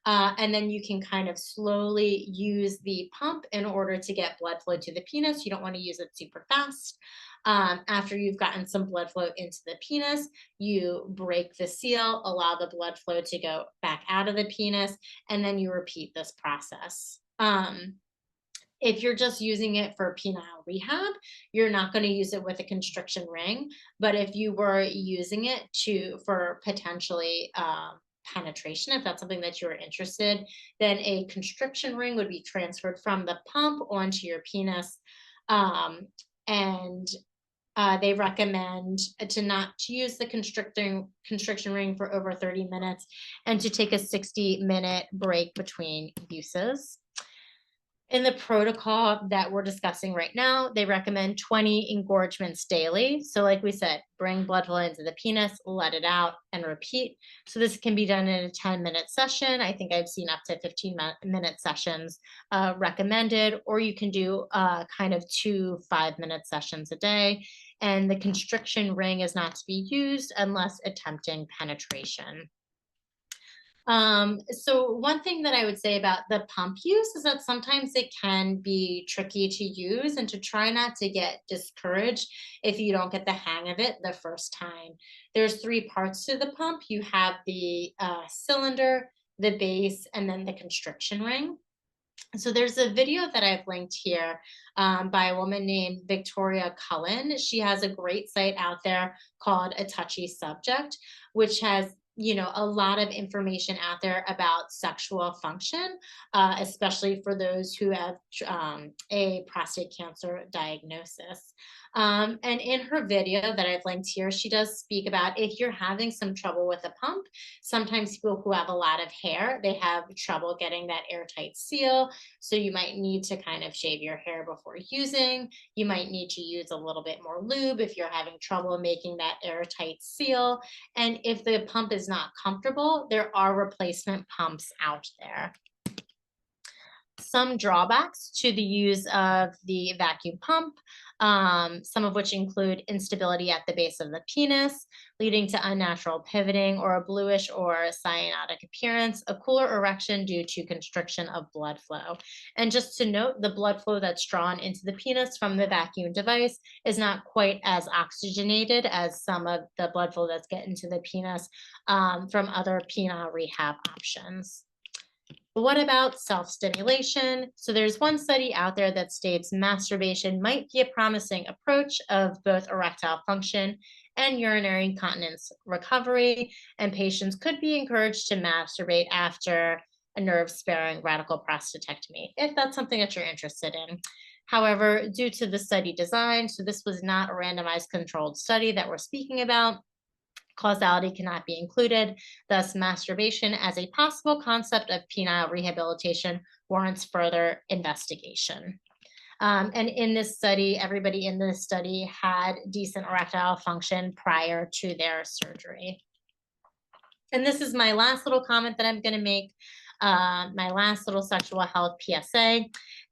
And then you can kind of slowly use the pump in order to get blood flow to the penis. You don't want to use it super fast. After you've gotten some blood flow into the penis, you break the seal, allow the blood flow to go back out of the penis, and then you repeat this process. If you're just using it for penile rehab, you're not going to use it with a constriction ring. But if you were using it for potentially penetration, if that's something that you're interested, then a constriction ring would be transferred from the pump onto your penis. And they recommend to use the constriction ring for over 30 minutes and to take a 60-minute break between uses. In the protocol that we're discussing right now, they recommend 20 engorgements daily. So like we said, bring blood flow into the penis, let it out, and repeat. So this can be done in a 10-minute session. I think I've seen up to 15-minute sessions recommended, or you can do kind of 2 5-minute sessions a day. And the constriction ring is not to be used unless attempting penetration. So one thing that I would say about the pump use is that sometimes it can be tricky to use, and to try not to get discouraged if you don't get the hang of it the first time. There's 3 parts to the pump. You have the cylinder, the base, and then the constriction ring. So there's a video that I've linked here by a woman named Victoria Cullen. She has a great site out there called A Touchy Subject, which has a lot of information out there about sexual function, especially for those who have a prostate cancer diagnosis. And in her video that I've linked here, she does speak about if you're having some trouble with a pump. Sometimes people who have a lot of hair, they have trouble getting that airtight seal. So you might need to kind of shave your hair before using. You might need to use a little bit more lube if you're having trouble making that airtight seal. And if the pump is not comfortable, there are replacement pumps out there. Some drawbacks to the use of the vacuum pump, some of which include instability at the base of the penis, leading to unnatural pivoting or a bluish or cyanotic appearance, a cooler erection due to constriction of blood flow. And just to note, the blood flow that's drawn into the penis from the vacuum device is not quite as oxygenated as some of the blood flow that's get into the penis from other penile rehab options. But what about self stimulation? So, there's one study out there that states masturbation might be a promising approach of both erectile function and urinary incontinence recovery, and patients could be encouraged to masturbate after a nerve sparing radical prostatectomy, if that's something that you're interested in. However, due to the study design, so this was not a randomized controlled study that we're speaking about, causality cannot be included. Thus, masturbation as a possible concept of penile rehabilitation warrants further investigation. And in this study, everybody in this study had decent erectile function prior to their surgery. And this is my last little comment that I'm going to make. My last little sexual health PSA.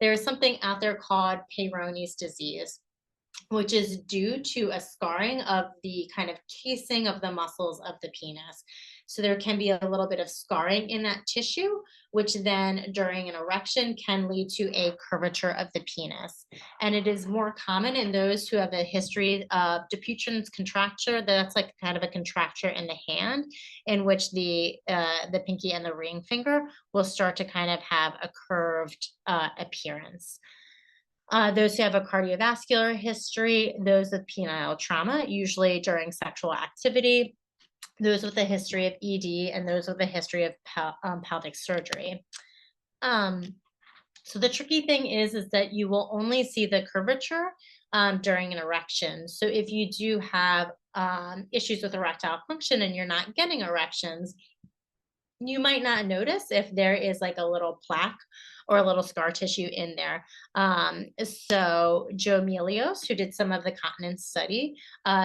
There is something out there called Peyronie's disease, which is due to a scarring of the kind of casing of the muscles of the penis. So there can be a little bit of scarring in that tissue, which then during an erection can lead to a curvature of the penis. And it is more common in those who have a history of deputans contracture. That's like kind of a contracture in the hand, in which the pinky and the ring finger will start to kind of have a curved appearance. Those who have a cardiovascular history, those with penile trauma, usually during sexual activity, those with a history of ED, and those with a history of pelvic surgery. Um, so the tricky thing is that you will only see the curvature during an erection. So if you do have issues with erectile function and you're not getting erections, you might not notice if there is like a little plaque or a little scar tissue in there. So Joe Melios, who did some of the continence study,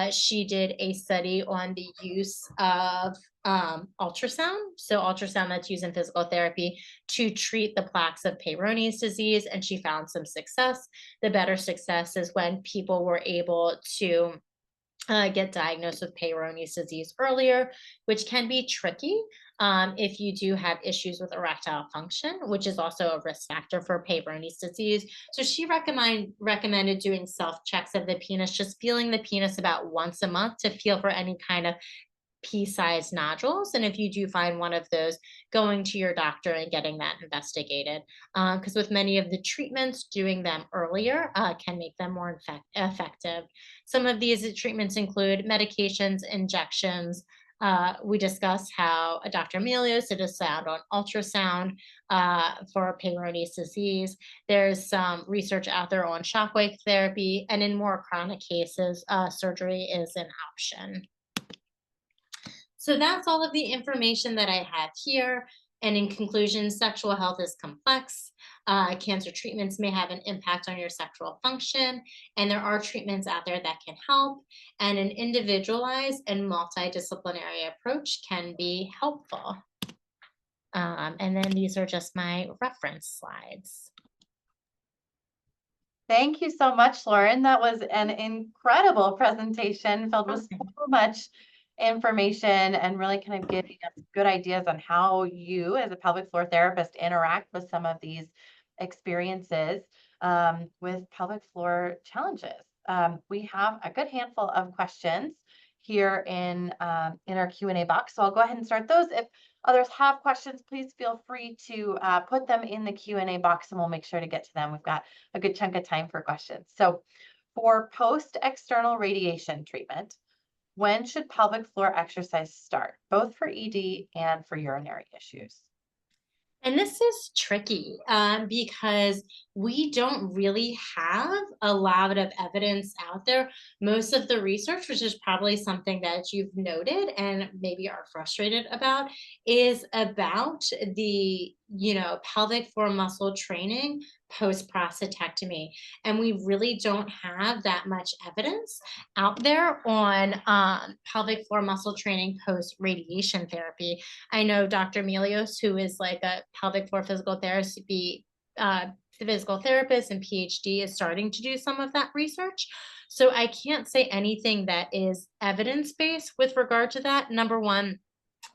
she did a study on the use of ultrasound. So ultrasound that's used in physical therapy to treat the plaques of Peyronie's disease, and she found some success. The better success is when people were able to get diagnosed with Peyronie's disease earlier, which can be tricky if you do have issues with erectile function, which is also a risk factor for Peyronie's disease. So she recommended doing self checks of the penis, just feeling the penis about once a month to feel for any kind of pea-sized nodules. And if you do find one of those, going to your doctor and getting that investigated. Because with many of the treatments, doing them earlier can make them more effective. Some of these treatments include medications, injections. We discussed how Dr. Melios did a sound on ultrasound for Peyronie's disease. There's some research out there on shockwave therapy, and in more chronic cases, surgery is an option. So that's all of the information that I have here. And in conclusion, sexual health is complex. Cancer treatments may have an impact on your sexual function, and there are treatments out there that can help. And an individualized and multidisciplinary approach can be helpful. And then these are just my reference slides. Thank you so much, Lauren. That was an incredible presentation filled with so much information and really kind of giving us good ideas on how you as a pelvic floor therapist interact with some of these experiences with pelvic floor challenges. We have a good handful of questions here in our Q&A box. So I'll go ahead and start those. If others have questions, please feel free to put them in the Q&A box and we'll make sure to get to them. We've got a good chunk of time for questions. So for post-external radiation treatment, When should pelvic floor exercise start, both for ED and for urinary issues? And this is tricky because we don't really have a lot of evidence out there. Most of the research, which is probably something that you've noted and maybe are frustrated about, is about the pelvic floor muscle training post prostatectomy, and we really don't have that much evidence out there on pelvic floor muscle training post radiation therapy. I know Dr. Melios, who is like a pelvic floor uh, physical therapist and PhD, is starting to do some of that research. So I can't say anything that is evidence based with regard to that. Number one,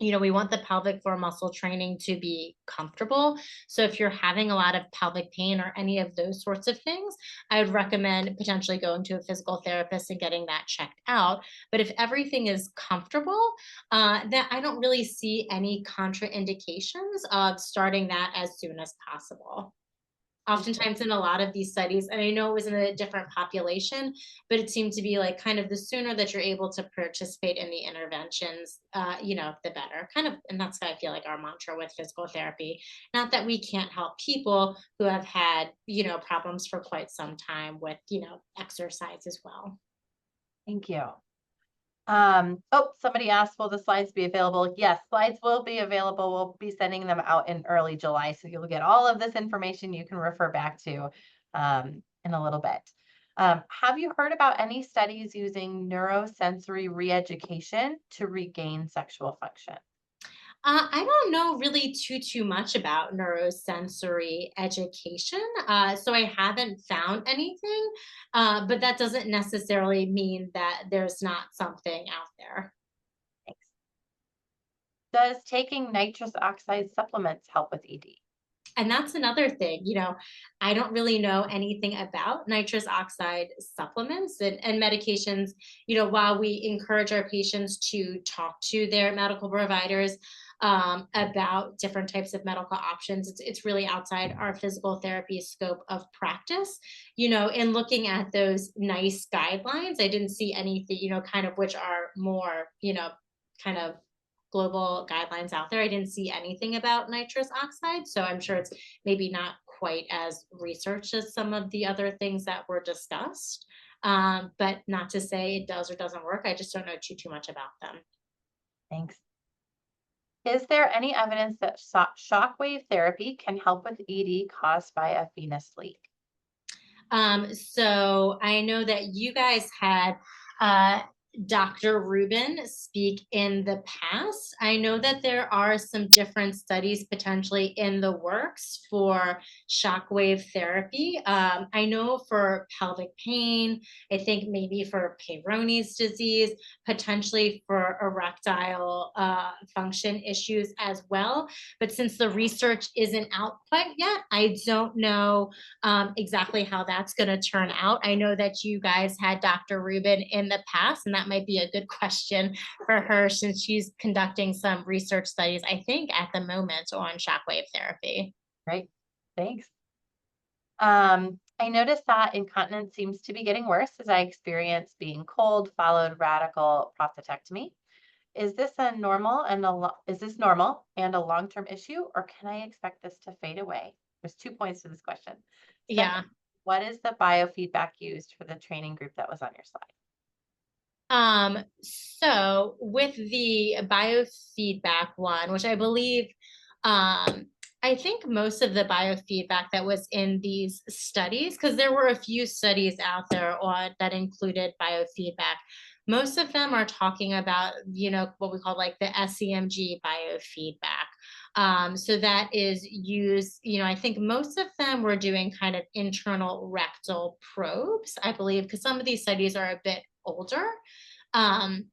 we want the pelvic floor muscle training to be comfortable. So if you're having a lot of pelvic pain or any of those sorts of things, I would recommend potentially going to a physical therapist and getting that checked out. But if everything is comfortable, then I don't really see any contraindications of starting that as soon as possible. Thank you. Oftentimes in a lot of these studies, and I know it was in a different population, but it seemed to be like kind of the sooner that you're able to participate in the interventions, the better. Kind of, and that's why I feel like our mantra with physical therapy. Not that we can't help people who have had, problems for quite some time with, exercise as well. Thank you. Oh, somebody asked, will the slides be available? Yes, slides will be available. We'll be sending them out in early July. So you'll get all of this information you can refer back to in a little bit. Have you heard about any studies using neurosensory re-education to regain sexual function? I don't know really too much about neurosensory education, so I haven't found anything. But that doesn't necessarily mean that there's not something out there. Thanks. Does taking nitrous oxide supplements help with ED? And that's another thing, I don't really know anything about nitrous oxide supplements and medications. While we encourage our patients to talk to their medical providers about different types of medical options, it's really outside our physical therapy scope of practice. In looking at those nice guidelines, I didn't see anything, kind of which are more, kind of global guidelines out there. I didn't see anything about nitrous oxide. So I'm sure it's maybe not quite as researched as some of the other things that were discussed. But not to say it does or doesn't work. I just don't know too much about them. Thanks. Is there any evidence that shockwave therapy can help with ED caused by a venous leak? So I know that you guys had uh, Dr. Rubin speak in the past. I know that there are some different studies potentially in the works for shockwave therapy. I know for pelvic pain, I think maybe for Peyronie's disease, potentially for erectile function issues as well. But since the research isn't out quite yet, I don't know exactly how that's going to turn out. I know that you guys had Dr. Rubin in the past, and that might be a good question for her since she's conducting some research studies, I think, at the moment on shockwave therapy. Great, thanks. I noticed that incontinence seems to be getting worse as I experience being cold, followed radical prostatectomy. Is this normal and a long-term issue, or can I expect this to fade away? There's 2 points to this question. Yeah. Second, what is the biofeedback used for the training group that was on your slide? So with the biofeedback one, which I believe, I think most of the biofeedback that was in these studies, because there were a few studies out there on that included biofeedback. Most of them are talking about, what we call like the SEMG biofeedback. So that is used, I think most of them were doing kind of internal rectal probes, I believe, because some of these studies are a bit older. Um,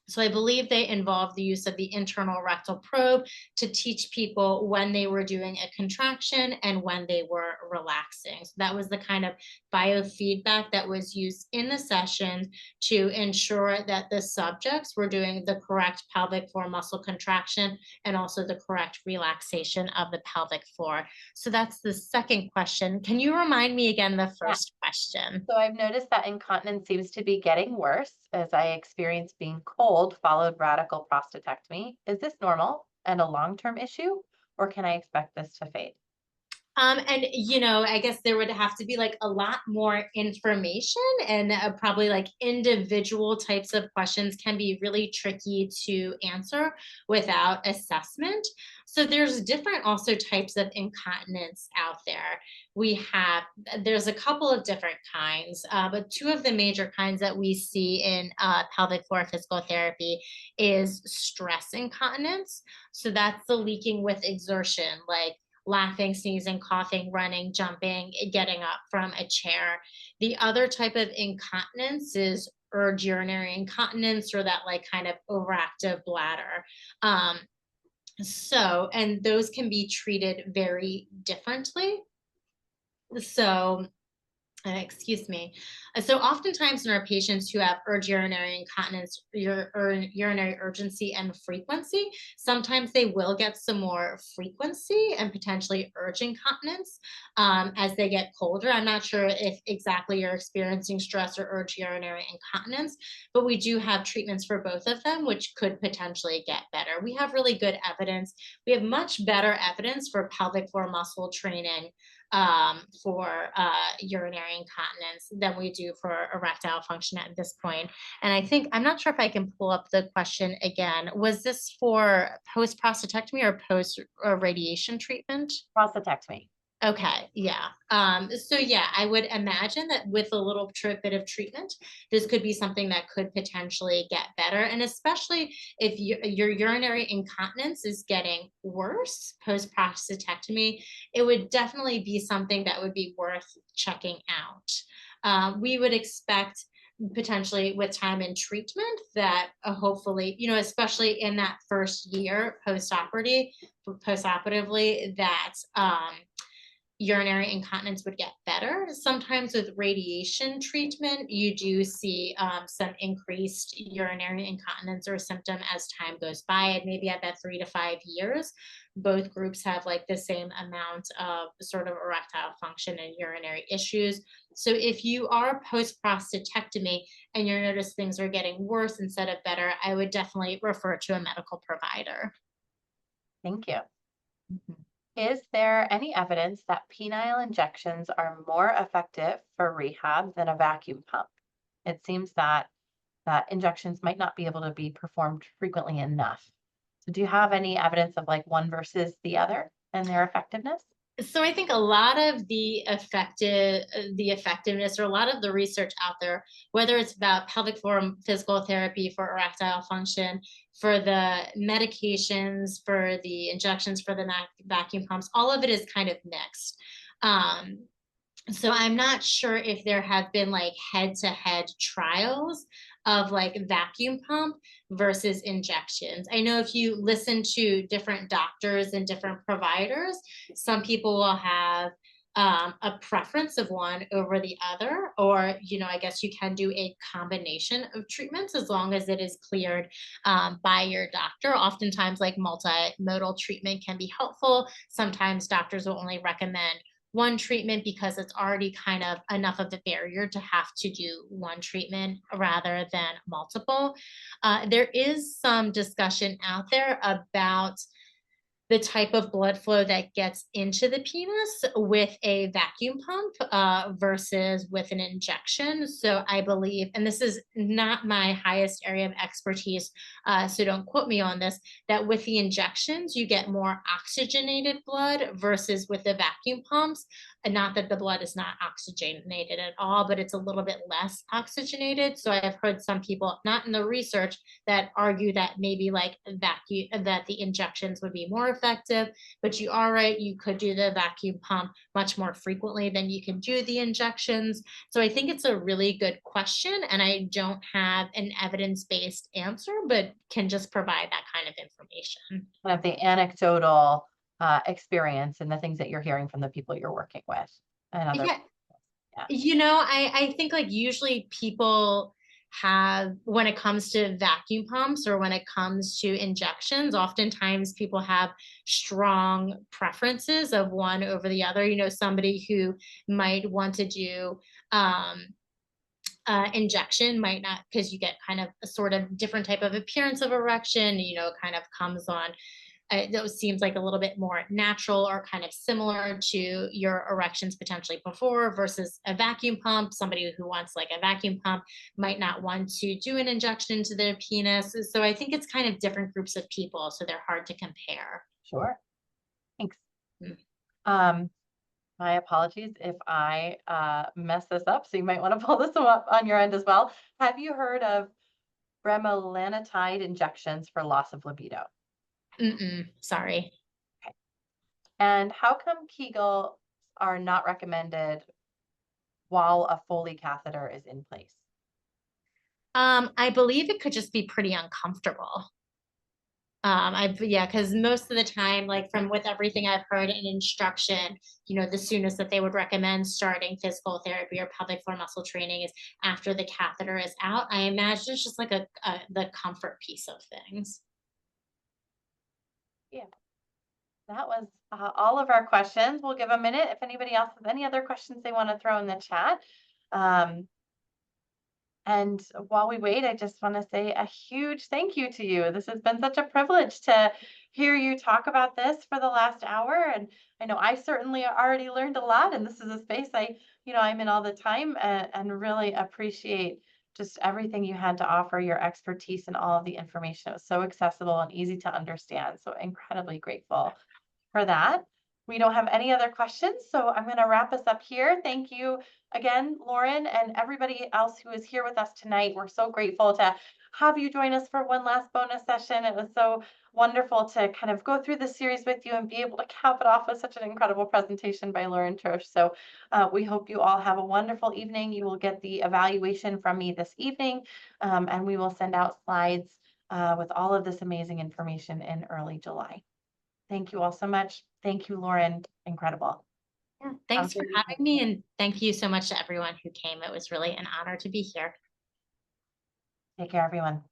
So I believe they involved the use of the internal rectal probe to teach people when they were doing a contraction and when they were relaxing. So that was the kind of biofeedback that was used in the session to ensure that the subjects were doing the correct pelvic floor muscle contraction and also the correct relaxation of the pelvic floor. So that's the second question. Can you remind me again the Yeah. first question? So I've noticed that incontinence seems to be getting worse as I experience being cold followed radical prostatectomy. Is this normal and a long-term issue, or can I expect this to fade? And I guess there would have to be like a lot more information, and probably like individual types of questions can be really tricky to answer without assessment. So there's different also types of incontinence out there. There's a couple of different kinds, but two of the major kinds that we see in pelvic floor physical therapy is stress incontinence. So that's the leaking with exertion, like laughing, sneezing, coughing, running, jumping, getting up from a chair. The other type of incontinence is urge urinary incontinence, or that like kind of overactive bladder. Um, and those can be treated very differently. So excuse me. So oftentimes in our patients who have urge urinary incontinence, urinary urgency and frequency, sometimes they will get some more frequency and potentially urge incontinence as they get colder. I'm not sure if exactly you're experiencing stress or urge urinary incontinence, but we do have treatments for both of them, which could potentially get better. We have really good evidence. We have much better evidence for pelvic floor muscle training for urinary incontinence than we do for erectile function at this point. And I think, I'm not sure if I can pull up the question again. Was this for post prostatectomy or post radiation treatment? Prostatectomy. Okay, yeah. So yeah, I would imagine that with a little bit of treatment, this could be something that could potentially get better. And especially if your urinary incontinence is getting worse post prostatectomy, it would definitely be something that would be worth checking out. We would expect potentially with time and treatment that hopefully, especially in that first year post-operatively, that urinary incontinence would get better. Sometimes with radiation treatment, you do see some increased urinary incontinence or symptom as time goes by. And maybe at that 3 to 5 years, both groups have like the same amount of sort of erectile function and urinary issues. So if you are post prostatectomy and you notice things are getting worse instead of better, I would definitely refer to a medical provider. Thank you. Mhm. Is there any evidence that penile injections are more effective for rehab than a vacuum pump? It seems that injections might not be able to be performed frequently enough. So do you have any evidence of like one versus the other and their effectiveness? So I think a lot of the effectiveness, or a lot of the research out there, whether it's about pelvic floor physical therapy for erectile function, for the medications, for the injections, for the vacuum pumps, all of it is kind of mixed. Um, so I'm not sure if there have been like head-to-head trials of like vacuum pump versus injections. I know if you listen to different doctors and different providers, some people will have a preference of one over the other, or I guess you can do a combination of treatments as long as it is cleared by your doctor. Oftentimes, like multimodal treatment can be helpful. Sometimes doctors will only recommend one treatment because it's already kind of enough of a barrier to have to do one treatment rather than multiple. There is some discussion out there about the type of blood flow that gets into the penis with a vacuum pump versus with an injection. So I believe, and this is not my highest area of expertise, so don't quote me on this, that with the injections, you get more oxygenated blood versus with the vacuum pumps. and not that the blood is not oxygenated at all, but it's a little bit less oxygenated. So I've heard some people, not in the research, that argue that maybe like vacuum, that the injections would be more effective. But you are right, you could do the vacuum pump much more frequently than you can do the injections. So I think it's a really good question, and I don't have an evidence-based answer, but can just provide that kind of information. Kind of the anecdotal experience and the things that you're hearing from the people you're working with and other. Yeah, Yeah, I think like usually people have, when it comes to vacuum pumps or when it comes to injections, oftentimes people have strong preferences of one over the other. Somebody who might want to do um, injection might not, because you get kind of a sort of different type of appearance of erection, kind of comes on, those seems like a little bit more natural or kind of similar to your erections potentially before, versus a vacuum pump. Somebody who wants like a vacuum pump might not want to do an injection into their penis. So I think it's kind of different groups of people, so they're hard to compare. sure. Thanks. Mm. Um, my apologies if I mess this up. So you might want to pull this up on your end as well. Have you heard of bremelanotide injections for loss of libido? Sorry. Okay. And how come Kegels are not recommended while a Foley catheter is in place? I believe it could just be pretty uncomfortable. Yeah, because most of the time, like from with everything I've heard in instruction, the soonest that they would recommend starting physical therapy or pelvic floor muscle training is after the catheter is out. I imagine it's just like the comfort piece of things. Yeah, that was all of our questions. We'll give a minute if anybody else has any other questions they want to throw in the chat. Um, And while we wait, I just want to say a huge thank you to you. This has been such a privilege to hear you talk about this for the last hour. And I know I certainly already learned a lot, and this is a space I'm in all the time, and really appreciate just everything you had to offer, your expertise and all of the information. It was so accessible and easy to understand. So incredibly grateful for that. We don't have any other questions, so I'm going to wrap us up here. Thank you again, Lauren, and everybody else who is here with us tonight. We're so grateful to have you join us for one last bonus session. It was so wonderful to kind of go through this series with you and be able to cap it off with such an incredible presentation by Lauren Trosch. So we hope you all have a wonderful evening. You will get the evaluation from me this evening, and we will send out slides with all of this amazing information in early July. Thank you all so much. Thank you, Lauren. Incredible. Yeah, thanks for having me, and thank you so much to everyone who came. It was really an honor to be here. Take care, everyone.